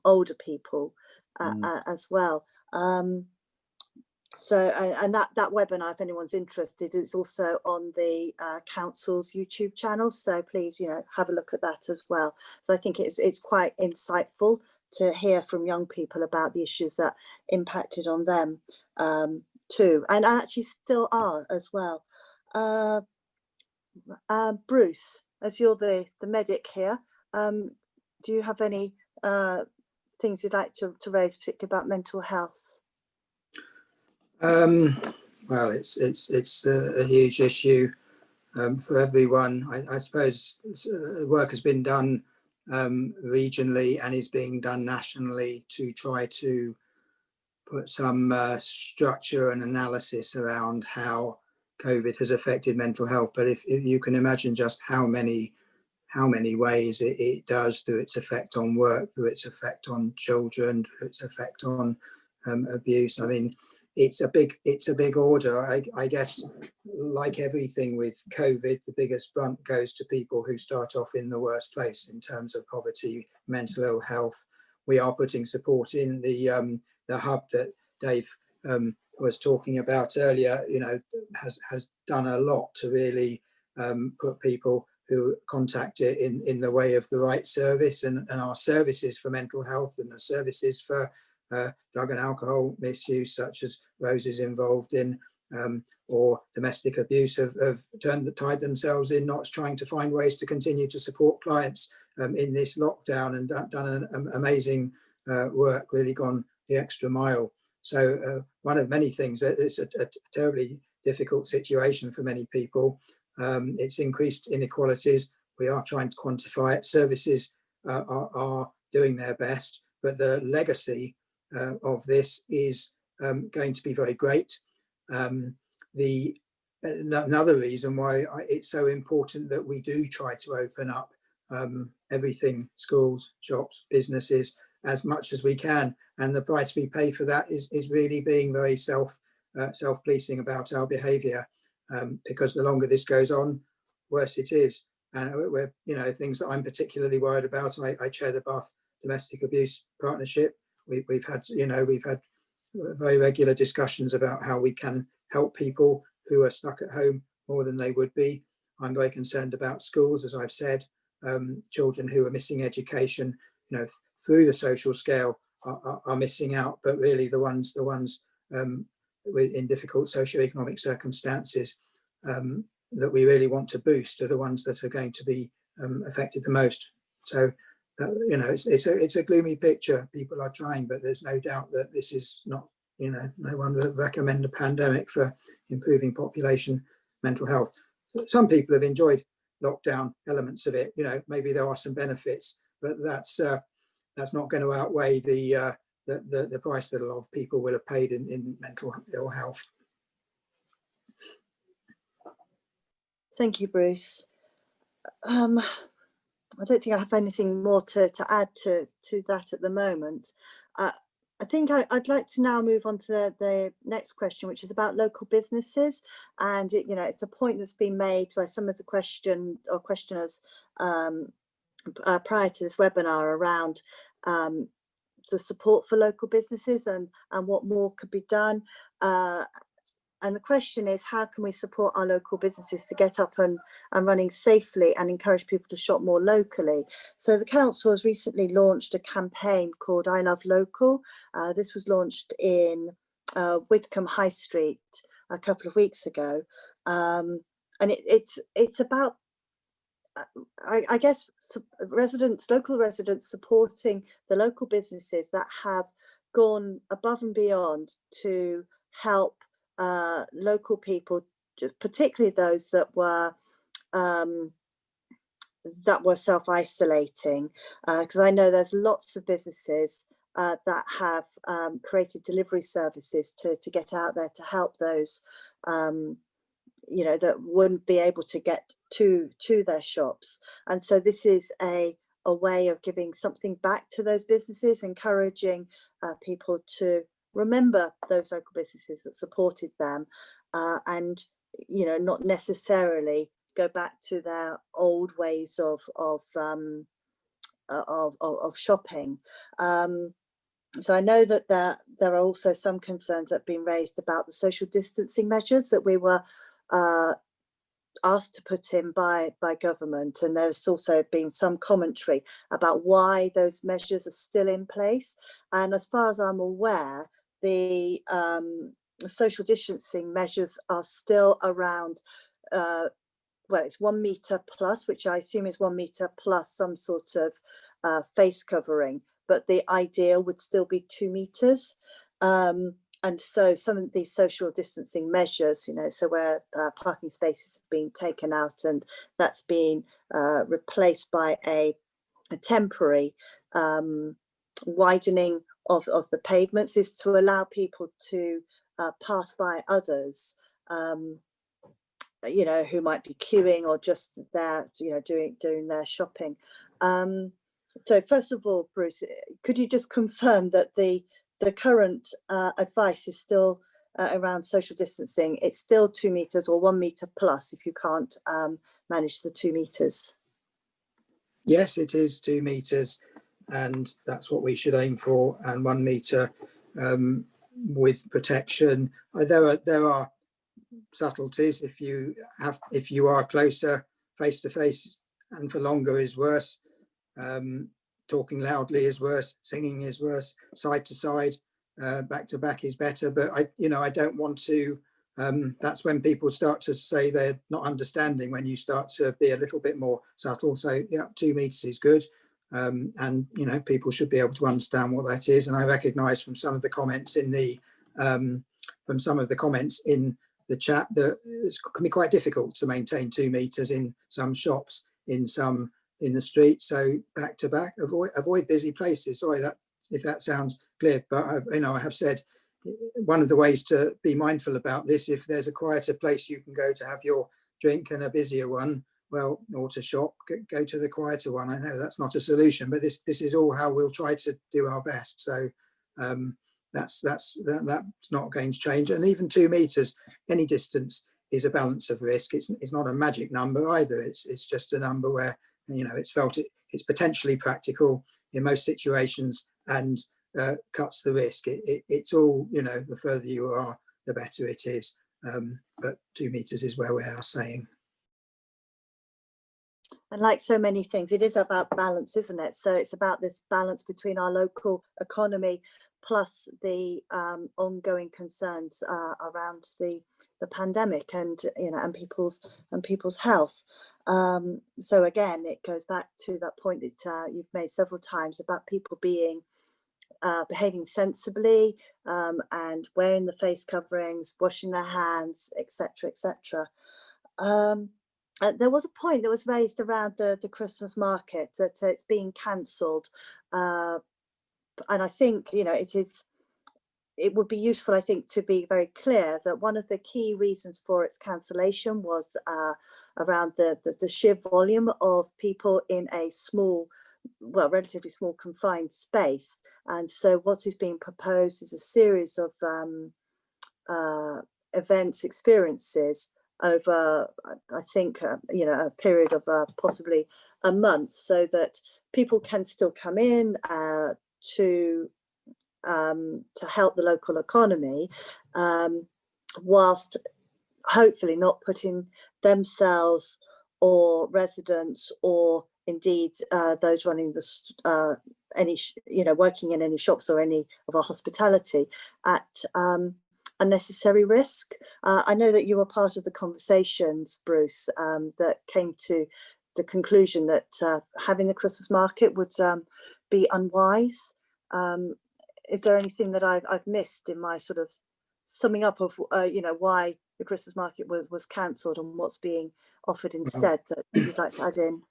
older people as well. So, and that webinar, if anyone's interested, is also on the council's YouTube channel. So please, you know, have a look at that as well. So I think it's quite insightful to hear from young people about the issues that impacted on them too, and actually still are as well. Bruce, as you're the medic here, do you have any things you'd like to raise, particularly about mental health? Well, it's a huge issue for everyone. I suppose work has been done regionally and is being done nationally to try to put some structure and analysis around how COVID has affected mental health. But if you can imagine just how many ways it does, through its effect on work, through its effect on children, through its effect on abuse. I mean, it's a big order. I guess, like everything with COVID, the biggest brunt goes to people who start off in the worst place in terms of poverty, mental ill health. We are putting support in the hub that Dave was talking about earlier. You know, has done a lot to really put people who contact it in the way of the right service, and our services for mental health and the services for drug and alcohol misuse, such as Rosie's involved in, or domestic abuse, have tied themselves in knots trying to find ways to continue to support clients in this lockdown, and done an amazing work, really gone the extra mile. So one of many things, it's a terribly difficult situation for many people. It's increased inequalities. We are trying to quantify it. Services are doing their best, but the legacy of this is going to be very great. Another reason why it's so important that we do try to open up everything, schools, shops, businesses, as much as we can, and the price we pay for that is really being very self-policing about our behaviour. because the longer this goes on, worse it is. And we're, you know, things that I'm particularly worried about. I chair the Bath Domestic Abuse Partnership. We've had very regular discussions about how we can help people who are stuck at home more than they would be. I'm very concerned about schools, as I've said. Children who are missing education, you know, through the social scale are missing out, but really the ones in difficult socioeconomic circumstances that we really want to boost are the ones that are going to be affected the most. So, you know, it's a gloomy picture. People are trying, but there's no doubt that this is not, you know, no one would recommend a pandemic for improving population mental health. Some people have enjoyed lockdown elements of it. You know, maybe there are some benefits, but that's not going to outweigh the price that a lot of people will have paid in mental ill health. Thank you, Bruce. I don't think I have anything more to add to that at the moment. I think I'd like to now move on to the next question, which is about local businesses. And, you know, it's a point that's been made by some of the questioners prior to this webinar around the support for local businesses and what more could be done. And the question is, how can we support our local businesses to get up and running safely and encourage people to shop more locally? So the council has recently launched a campaign called I Love Local. This was launched in Widcombe High Street a couple of weeks ago. And it's about, I guess, local residents supporting the local businesses that have gone above and beyond to help local people, particularly those that were self-isolating, because I know there's lots of businesses that have created delivery services to get out there to help those you know, that wouldn't be able to get to their shops. And so this is a way of giving something back to those businesses, encouraging people to remember those local businesses that supported them, and, you know, not necessarily go back to their old ways of shopping. So I know that there are also some concerns that have been raised about the social distancing measures that we were asked to put in by government, and there's also been some commentary about why those measures are still in place. And as far as I'm aware, the social distancing measures are still around, well, it's 1 metre plus, which I assume is 1 metre plus some sort of face covering, but the ideal would still be 2 metres. And so some of these social distancing measures, you know, so where parking spaces have been taken out and that's been replaced by a temporary widening of the pavements, is to allow people to pass by others, you know, who might be queuing or just there, you know, doing their shopping. So first of all, Bruce, could you just confirm that the current advice is still around social distancing? It's still 2 metres or 1 metre plus if you can't manage the 2 metres? Yes, it is 2 metres, and that's what we should aim for, and 1 metre with protection. There are subtleties. If you are closer face to face and for longer is worse. Talking loudly is worse, singing is worse, side to side, back to back is better. But I don't want to, that's when people start to say they're not understanding, when you start to be a little bit more subtle. So yeah, 2 metres is good. And, you know, people should be able to understand what that is. And I recognise from some of the comments in the, chat that it can be quite difficult to maintain 2 metres in some shops, in the street. So back to back, avoid busy places. Sorry if that sounds clear, but I have said one of the ways to be mindful about this, if there's a quieter place you can go to have your drink and a busier one, well, or to shop, go to the quieter one. I know that's not a solution, but this is all how we'll try to do our best. So that's not going to change. And even 2 metres, any distance is a balance of risk. It's not a magic number either. It's just a number where, you know, it's felt it's potentially practical in most situations and cuts the risk. It's all, you know, the further you are, the better it is. But 2 meters is where we are saying. And like so many things, it is about balance, isn't it? So it's about this balance between our local economy plus the ongoing concerns around the pandemic and, you know, and people's health. So again, it goes back to that point that you've made several times about people being behaving sensibly and wearing the face coverings, washing their hands, etc., etc. There was a point that was raised around the Christmas market that it's being cancelled, and I think, you know, it would be useful, I think, to be very clear that one of the key reasons for its cancellation was around the sheer volume of people in a small, well, relatively small confined space. And so what is being proposed is a series of events, experiences over, I think, you know, a period of possibly a month, so that people can still come in to help the local economy, whilst hopefully not putting themselves or residents or indeed those running the you know, working in any shops or any of our hospitality at unnecessary risk. I know that you were part of the conversations, Bruce, that came to the conclusion that having the Christmas market would be unwise. Is there anything that I've missed in my sort of summing up of you know, why the Christmas market was cancelled and what's being offered instead that you'd like to add in?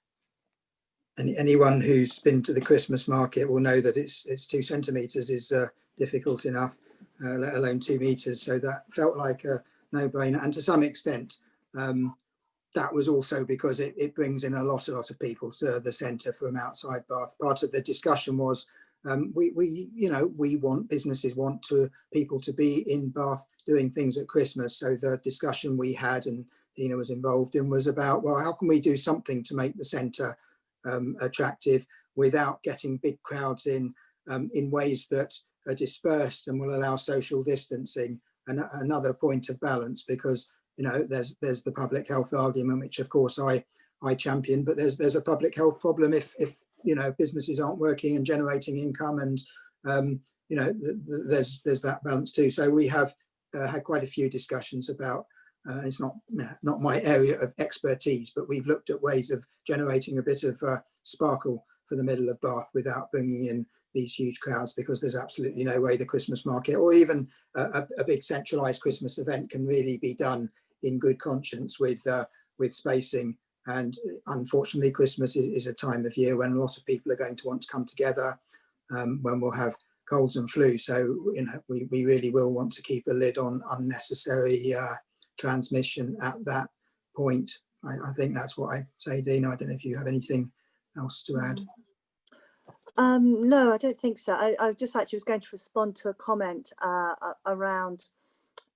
Anyone who's been to the Christmas market will know that it's 2 centimetres is difficult enough, let alone 2 meters. So that felt like a no-brainer. And to some extent, that was also because it brings in a lot of people to the centre from outside Bath. Part of the discussion was we want businesses want people to be in Bath doing things at Christmas. So the discussion we had, and Dina was involved in, was about, well, how can we do something to make the centre attractive without getting big crowds in ways that are dispersed and will allow social distancing. And another point of balance, because, you know, there's the public health argument, which of course I champion, but there's a public health problem if you know, businesses aren't working and generating income, and you know, there's that balance too. So we have had quite a few discussions about it's not my area of expertise, but we've looked at ways of generating a bit of sparkle for the middle of Bath without bringing in these huge crowds, because there's absolutely no way the Christmas market or even a big centralised Christmas event can really be done in good conscience with spacing. And unfortunately, Christmas is a time of year when a lot of people are going to want to come together, when we'll have colds and flu. So, you know, we really will want to keep a lid on unnecessary transmission at that point. I think that's what I say, Dina. I don't know if you have anything else to add. No, I don't think so. I just actually was going to respond to a comment around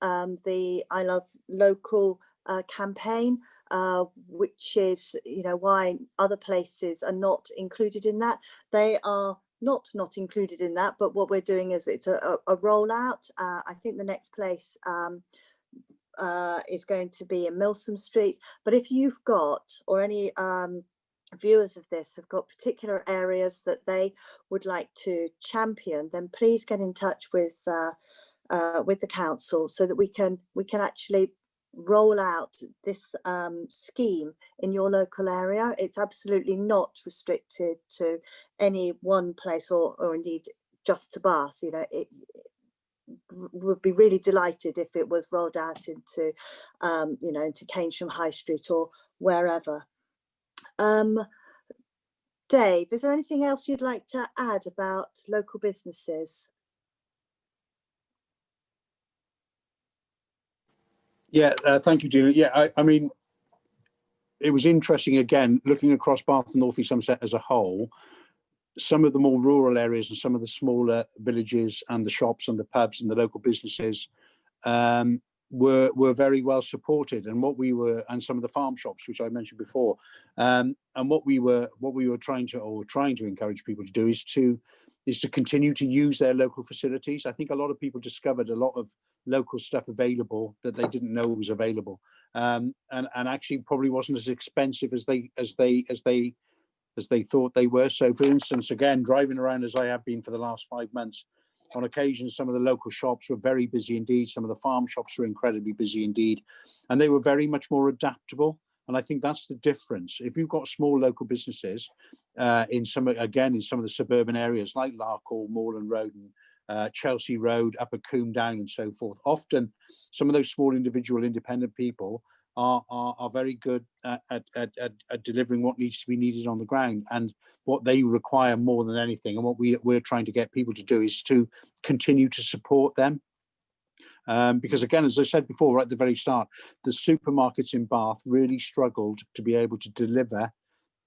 the I Love Local campaign, which is, you know, why other places are not included in that. They are not included in that, but what we're doing is it's a rollout. I think the next place is going to be in Milsom Street. But if you've got, or any viewers of this have got particular areas that they would like to champion, then please get in touch with the council so that we can actually roll out this scheme in your local area. It's absolutely not restricted to any one place or indeed just to Bath. You know, it would be really delighted if it was rolled out into you know, into Keynsham High Street or wherever. Dave, is there anything else you'd like to add about local businesses? Yeah, thank you, Gina. Yeah, I mean, it was interesting, again, looking across Bath and North East Somerset as a whole. Some of the more rural areas and some of the smaller villages and the shops and the pubs and the local businesses, were very well supported, and and some of the farm shops, which I mentioned before, and what we were trying to encourage people to do is to continue to use their local facilities. I think a lot of people discovered a lot of local stuff available that they didn't know was available, and actually probably wasn't as expensive as they thought they were. So, for instance, again, driving around as I have been for the last 5 months, on occasion, some of the local shops were very busy indeed. Some of the farm shops were incredibly busy indeed, and they were very much more adaptable. And I think that's the difference. If you've got small local businesses in some of the suburban areas like Larkhall, Moorland Road, and Chelsea Road, Upper Combe Down, and so forth, often some of those small individual independent people are very good at delivering what needs to be needed on the ground, and what they require more than anything, and what we're trying to get people to do, is to continue to support them. Because again, as I said before, right at the very start, the supermarkets in Bath really struggled to be able to deliver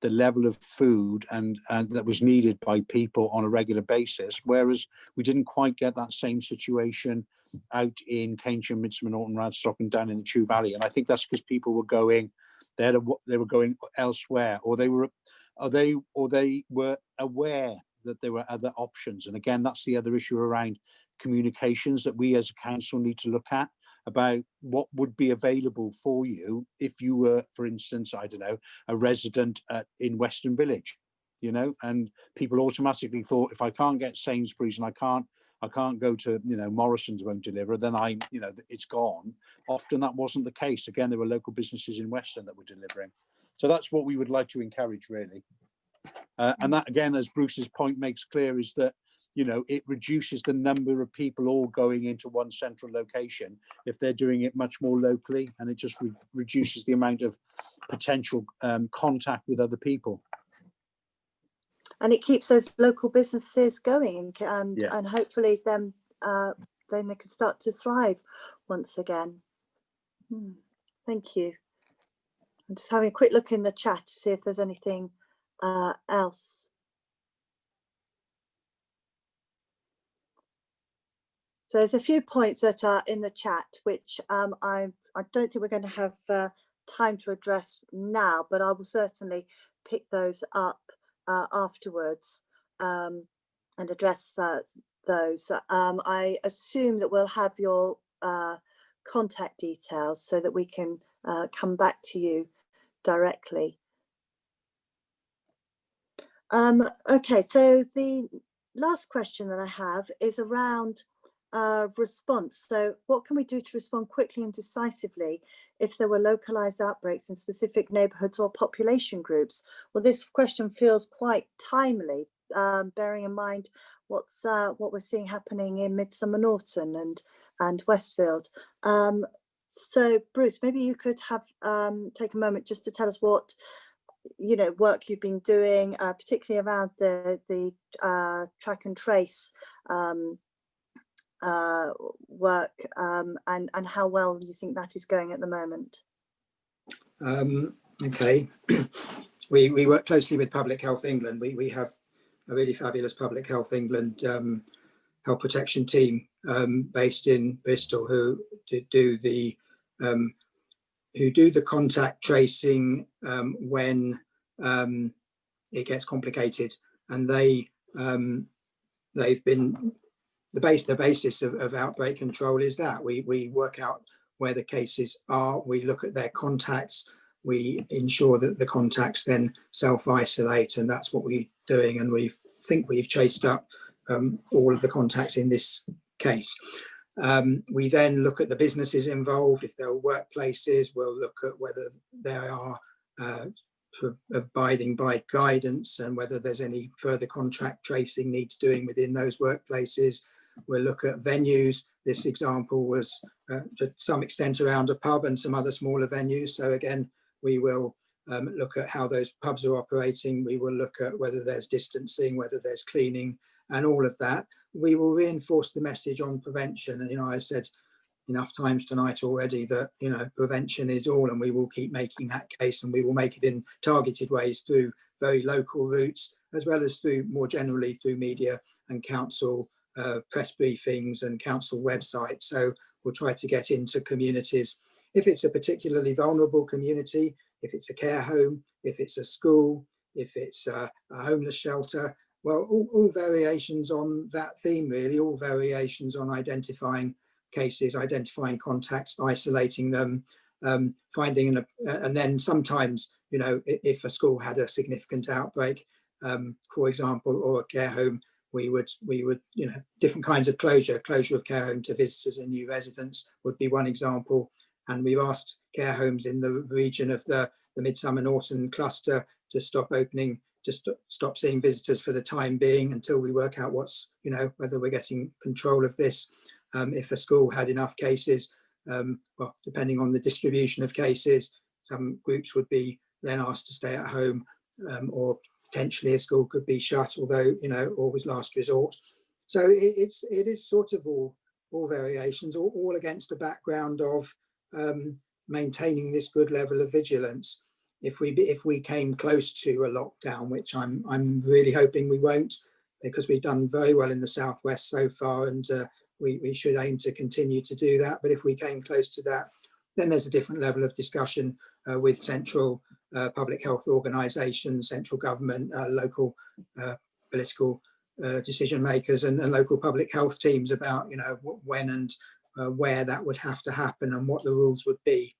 the level of food and that was needed by people on a regular basis, whereas we didn't quite get that same situation out in Keynsham, Midsummer Norton, Radstock, and down in the Chew Valley. And I think that's because people were going, they were going elsewhere, or they were aware that there were other options. And again, that's the other issue around communications that we as a council need to look at, about what would be available for you if you were, for instance, I don't know, a resident in Western Village, you know, and people automatically thought, if I can't get Sainsbury's and I can't go to, you know, Morrison's won't deliver, then it's gone. Often that wasn't the case. Again, there were local businesses in Western that were delivering. So that's what we would like to encourage, really. And that, again, as Bruce's point makes clear, is that, you know, it reduces the number of people all going into one central location if they're doing it much more locally, and it just reduces the amount of potential contact with other people. And it keeps those local businesses going, and hopefully then they can start to thrive once again. Thank you. I'm just having a quick look in the chat to see if there's anything else. So there's a few points that are in the chat, which I don't think we're going to have time to address now, but I will certainly pick those up afterwards and address those. I assume that we'll have your contact details so that we can come back to you directly. Okay, so the last question that I have is around response. So what can we do to respond quickly and decisively if there were localized outbreaks in specific neighborhoods or population groups? Well, this question feels quite timely, bearing in mind what we're seeing happening in Midsummer Norton and Westfield. So Bruce, maybe you could have take a moment just to tell us what work you've been doing, particularly around the track and trace work, and how well you think that is going at the moment. Okay, we work closely with Public Health England. We have a really fabulous Public Health England health protection team based in Bristol who do the contact tracing when it gets complicated, and they've been the basis of outbreak control is that we work out where the cases are, we look at their contacts, we ensure that the contacts then self-isolate, and that's what we're doing, and we think we've chased up all of the contacts in this case. We then look at the businesses involved. If there are workplaces, we'll look at whether they are abiding by guidance and whether there's any further contact tracing needs doing within those workplaces. We'll look at venues. This example was to some extent around a pub and some other smaller venues. So again, we will look at how those pubs are operating. We will look at whether there's distancing, whether there's cleaning, and all of that. We will reinforce the message on prevention. And, I've said enough times tonight already that, prevention is all, and we will keep making that case, and we will make it in targeted ways through very local routes, as well as through more generally through media and council press briefings and council websites. So will try to get into communities. If it's a particularly vulnerable community, if it's a care home, if it's a school, if it's a homeless shelter, well, all variations on that theme, really, all variations on identifying cases, identifying contacts, isolating them, finding, and then sometimes, you know, if a school had a significant outbreak, for example, or a care home, we would, you know, different kinds of closure of care home to visitors and new residents would be one example. And we've asked care homes in the region of the Midsummer Norton cluster to stop opening, to stop seeing visitors for the time being until we work out what's, you know, whether we're getting control of this. If a school had enough cases, well, depending on the distribution of cases, some groups would be then asked to stay at home, or potentially a school could be shut, although, you know, always last resort. So it is sort of all variations, all against a background of maintaining this good level of vigilance. If we came close to a lockdown, which I'm really hoping we won't, because we've done very well in the southwest so far, and we should aim to continue to do that. But if we came close to that, then there's a different level of discussion with central public health organisations, central government, local political decision makers, and local public health teams about, you know, when and where that would have to happen and what the rules would be.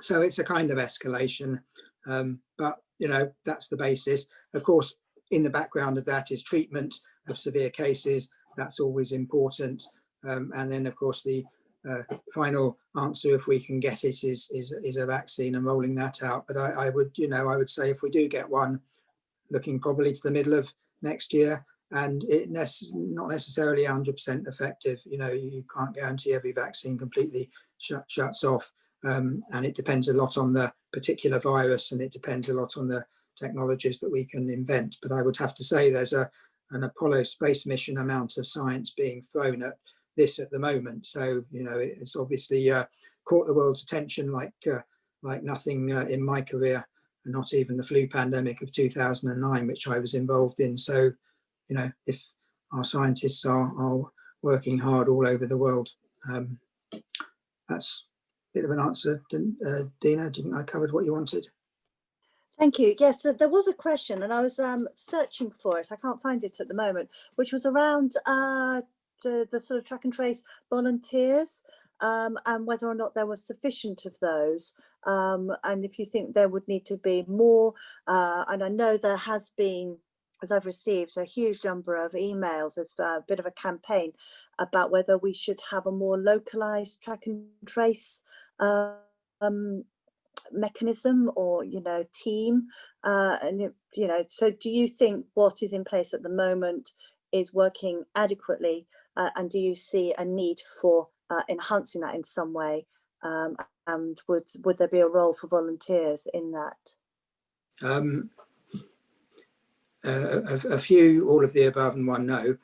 So it's a kind of escalation, but, you know, that's the basis. Of course, in the background of that is treatment of severe cases. That's always important. And then, of course, the final answer, if we can get it, is a vaccine and rolling that out. But I would, you know, I would say if we do get one, looking probably to the middle of next year, and not necessarily 100% effective. You know, you can't guarantee every vaccine completely shuts off. And it depends a lot on the particular virus, and it depends a lot on the technologies that we can invent. But I would have to say there's an Apollo space mission amount of science being thrown at this at the moment. So, you know, it's obviously caught the world's attention like nothing in my career, and not even the flu pandemic of 2009, which I was involved in. So, you know, if our scientists are working hard all over the world, that's a bit of an answer. Dina, do you think I covered what you wanted? Thank you. Yes, there was a question, and I was searching for it. I can't find it at the moment, which was around the sort of track and trace volunteers, and whether or not there was sufficient of those, and if you think there would need to be more. And I know there has been, as I've received a huge number of emails, there's a bit of a campaign about whether we should have a more localized track and trace mechanism, or, you know, team, and, you know, so do you think what is in place at the moment is working adequately, and do you see a need for enhancing that in some way, and would there be a role for volunteers in that? A few, all of the above and one no.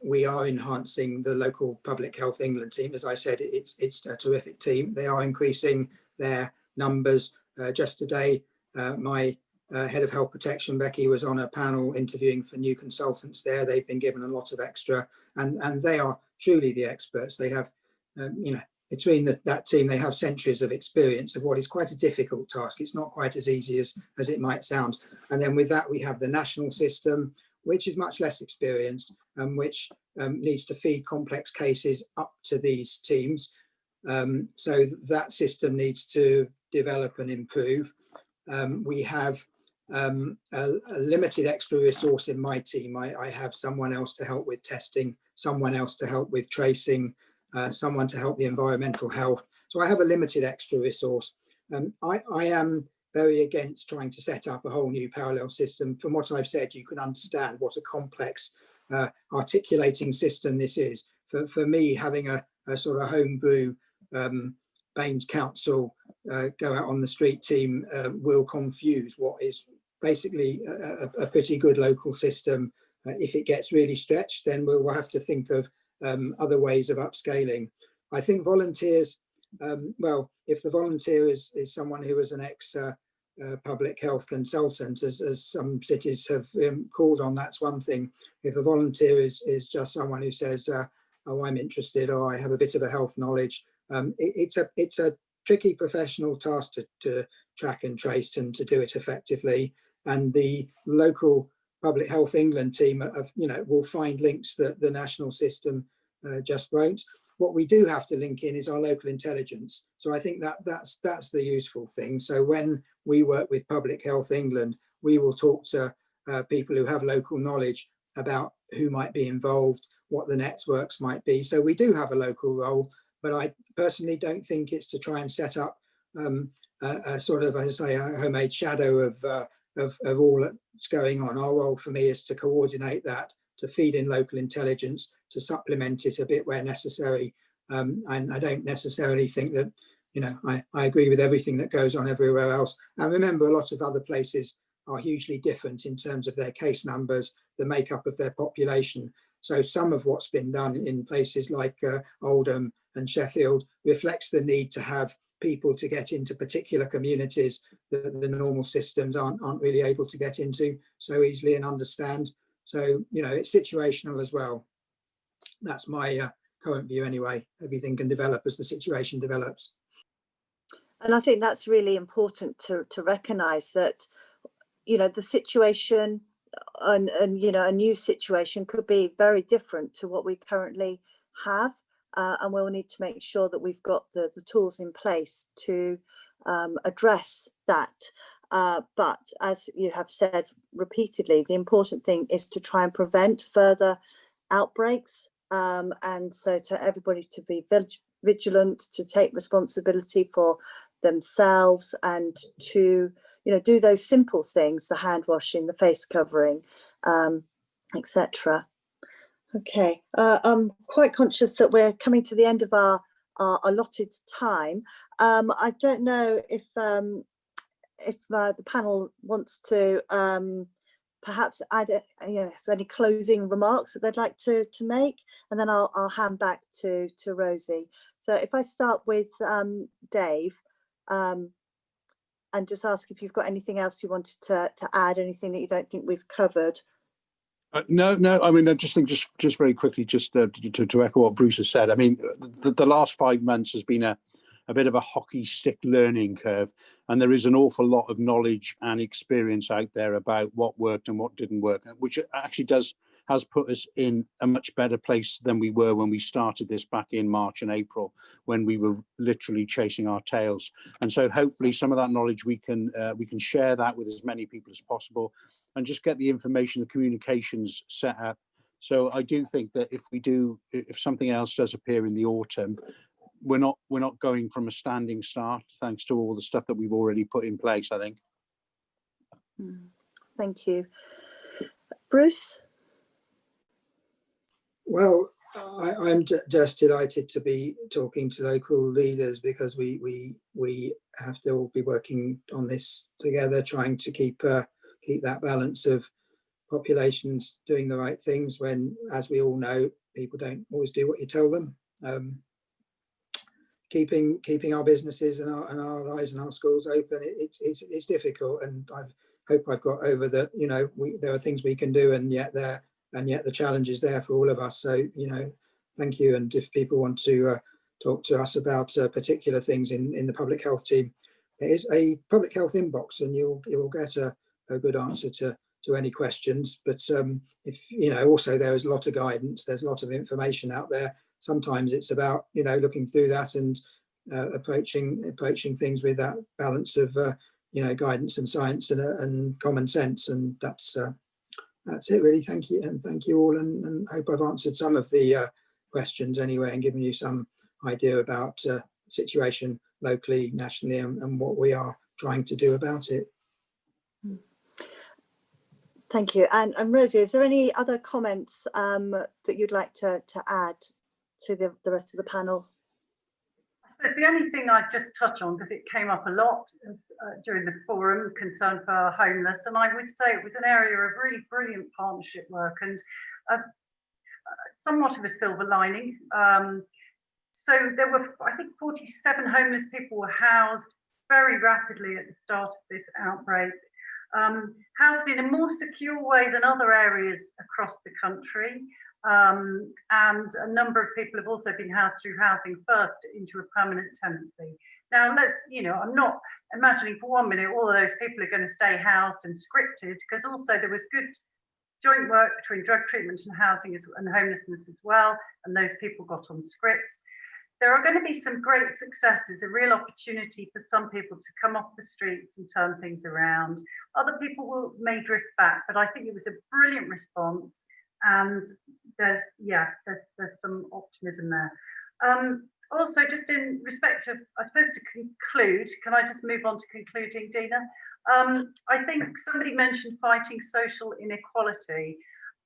We are enhancing the local Public Health England team. As I said, it's a terrific team. They are increasing their numbers. Just today, my head of health protection, Becky, was on a panel interviewing for new consultants there. They've been given a lot of extra, and they are truly the experts. They have, you know, between that team, they have centuries of experience of what is quite a difficult task. It's not quite as easy as it might sound. And then with that, we have the national system, which is much less experienced, and which needs to feed complex cases up to these teams. So that system needs to develop and improve. We have a limited extra resource in my team. I have someone else to help with testing, someone else to help with tracing, someone to help the environmental health. So I have a limited extra resource. I am very against trying to set up a whole new parallel system. From what I've said, you can understand what a complex articulating system this is. For me, having a sort of homebrew Baines Council go out on the street team will confuse what is basically a pretty good local system. If it gets really stretched, then we'll have to think of other ways of upscaling. I think volunteers, well, if the volunteer is someone who is an ex-public health consultant, as some cities have called on, that's one thing. If a volunteer is just someone who says, oh, I'm interested, or I have a bit of a health knowledge. It's a tricky professional task to track and trace and to do it effectively. And the local Public Health England team will find links that the national system just won't. What we do have to link in is our local intelligence. So I think that's the useful thing. So when we work with Public Health England, we will talk to people who have local knowledge about who might be involved, what the networks might be. So we do have a local role, but I personally don't think it's to try and set up a sort of, as I say, a homemade shadow of all that's going on. Our role for me is to coordinate that, to feed in local intelligence, to supplement it a bit where necessary. And I don't necessarily think that, I agree with everything that goes on everywhere else. And remember, a lot of other places are hugely different in terms of their case numbers, the makeup of their population. So some of what's been done in places like Oldham and Sheffield reflects the need to have people to get into particular communities that the normal systems aren't really able to get into so easily and understand. So, it's situational as well. That's my current view anyway. Everything can develop as the situation develops. And I think that's really important to recognise that, the situation and a new situation could be very different to what we currently have. And we'll need to make sure that we've got the tools in place to address that. But as you have said repeatedly, the important thing is to try and prevent further outbreaks. And so to everybody to be vigilant, to take responsibility for themselves and to, do those simple things, the hand washing, the face covering, etc. Okay, I'm quite conscious that we're coming to the end of our allotted time. I don't know if the panel wants to perhaps add any closing remarks that they'd like to make, and then I'll hand back to Rosie. So if I start with Dave, and just ask if you've got anything else you wanted to add, anything that you don't think we've covered. No. I mean, I just think just very quickly, just to echo what Bruce has said. I mean, the last 5 months has been a bit of a hockey stick learning curve, and there is an awful lot of knowledge and experience out there about what worked and what didn't work, which actually has put us in a much better place than we were when we started this back in March and April, when we were literally chasing our tails. And so hopefully some of that knowledge we can share that with as many people as possible, and just get the information, the communications set up. So I do think that if something else does appear in the autumn, we're not going from a standing start, thanks to all the stuff that we've already put in place, I think. Thank you. Bruce? Well, I'm just delighted to be talking to local leaders, because we have to all be working on this together, trying to keep that balance of populations doing the right things when, as we all know, people don't always do what you tell them. Keeping our businesses and our lives and our schools open, it's difficult, and I hope I've got over that. There are things we can do, and yet the challenge is there for all of us. So thank you. And if people want to talk to us about particular things in the public health team, there is a public health inbox, and you'll get a good answer to any questions. But if also there is a lot of guidance, there's a lot of information out there. Sometimes it's about looking through that and approaching things with that balance of guidance and science and common sense, and that's it really. Thank you, and thank you all, and hope I've answered some of the questions anyway, and given you some idea about situation locally, nationally, and what we are trying to do about it. Thank you. And Rosie, is there any other comments that you'd like to add to the rest of the panel? I suppose the only thing I'd just touch on, because it came up a lot during the forum, concern for homeless, and I would say it was an area of really brilliant partnership work and somewhat of a silver lining. So there were, I think, 47 homeless people were housed very rapidly at the start of this outbreak, housed in a more secure way than other areas across the country. and a number of people have also been housed through Housing First into a permanent tenancy. Now, I'm not imagining for 1 minute all of those people are going to stay housed and scripted, because also there was good joint work between drug treatment and housing and homelessness as well, and those people got on scripts. There are going to be some great successes, a real opportunity for some people to come off the streets and turn things around. Other people may drift back, but I think it was a brilliant response, and there's some optimism there. Also, just in respect of, I suppose, to conclude, can I just move on to concluding, Dina? I think somebody mentioned fighting social inequality,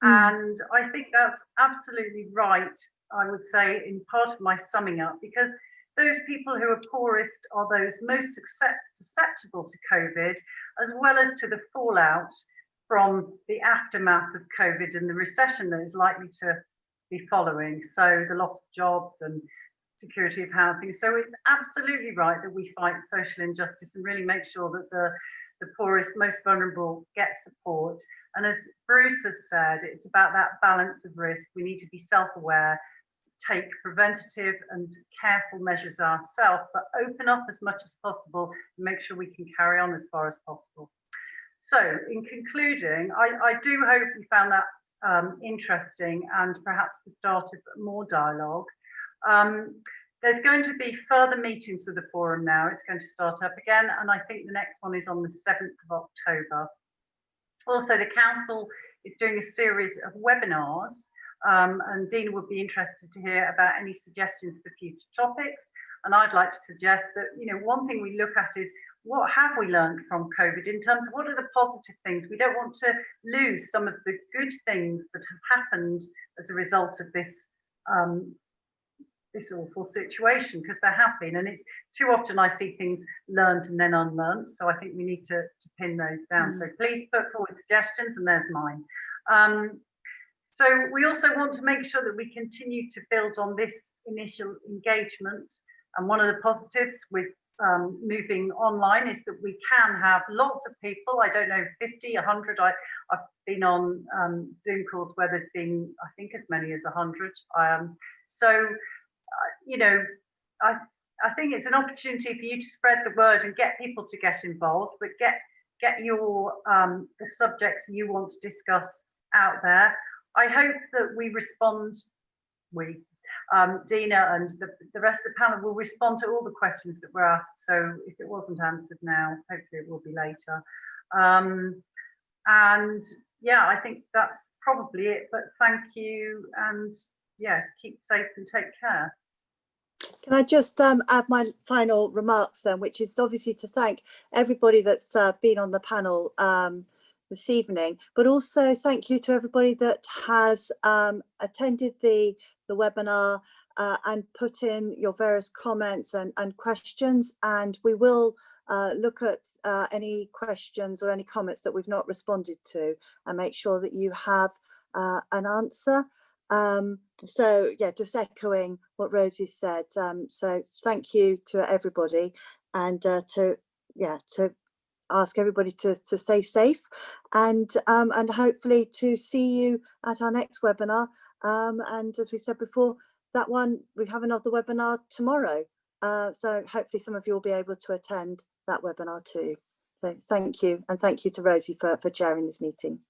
and I think that's absolutely right, I would say, in part of my summing up, because those people who are poorest are those most susceptible to COVID, as well as to the fallout from the aftermath of COVID and the recession that is likely to be following. So the loss of jobs and security of housing. So it's absolutely right that we fight social injustice and really make sure that the poorest, most vulnerable get support. And as Bruce has said, it's about that balance of risk. We need to be self-aware, take preventative and careful measures ourselves, but open up as much as possible and make sure we can carry on as far as possible. So in concluding, I do hope you found that interesting and perhaps the start of more dialogue. There's going to be further meetings of the forum now. It's going to start up again, and I think the next one is on the 7th of October. Also, the council is doing a series of webinars, and Dina would be interested to hear about any suggestions for future topics. And I'd like to suggest that, one thing we look at is what have we learned from COVID in terms of what are the positive things? We don't want to lose some of the good things that have happened as a result of this awful situation, because there have been, and it's too often I see things learned and then unlearned. So I think we need to pin those down. So please put forward suggestions, and there's mine. So we also want to make sure that we continue to build on this initial engagement. And one of the positives with moving online is that we can have lots of people. I don't know, 50, 100. I've been on Zoom calls where there's been, I think, as many as 100. I think it's an opportunity for you to spread the word and get people to get involved, but get your the subjects you want to discuss out there. I hope that we respond, Dina and the rest of the panel will respond to all the questions that were asked. So if it wasn't answered now, hopefully it will be later. And yeah, I think that's probably it, but thank you, and yeah, keep safe and take care. Can I just add my final remarks then, which is obviously to thank everybody that's been on the panel this evening, but also thank you to everybody that has attended the webinar and put in your various comments and questions, and we will look at any questions or any comments that we've not responded to and make sure that you have an answer. So yeah, just echoing what Rosie said. So thank you to everybody, and to ask everybody to stay safe, and hopefully to see you at our next webinar. And as we said before, that one, we have another webinar tomorrow. So hopefully some of you will be able to attend that webinar too. So thank you, and thank you to Rosie for chairing this meeting.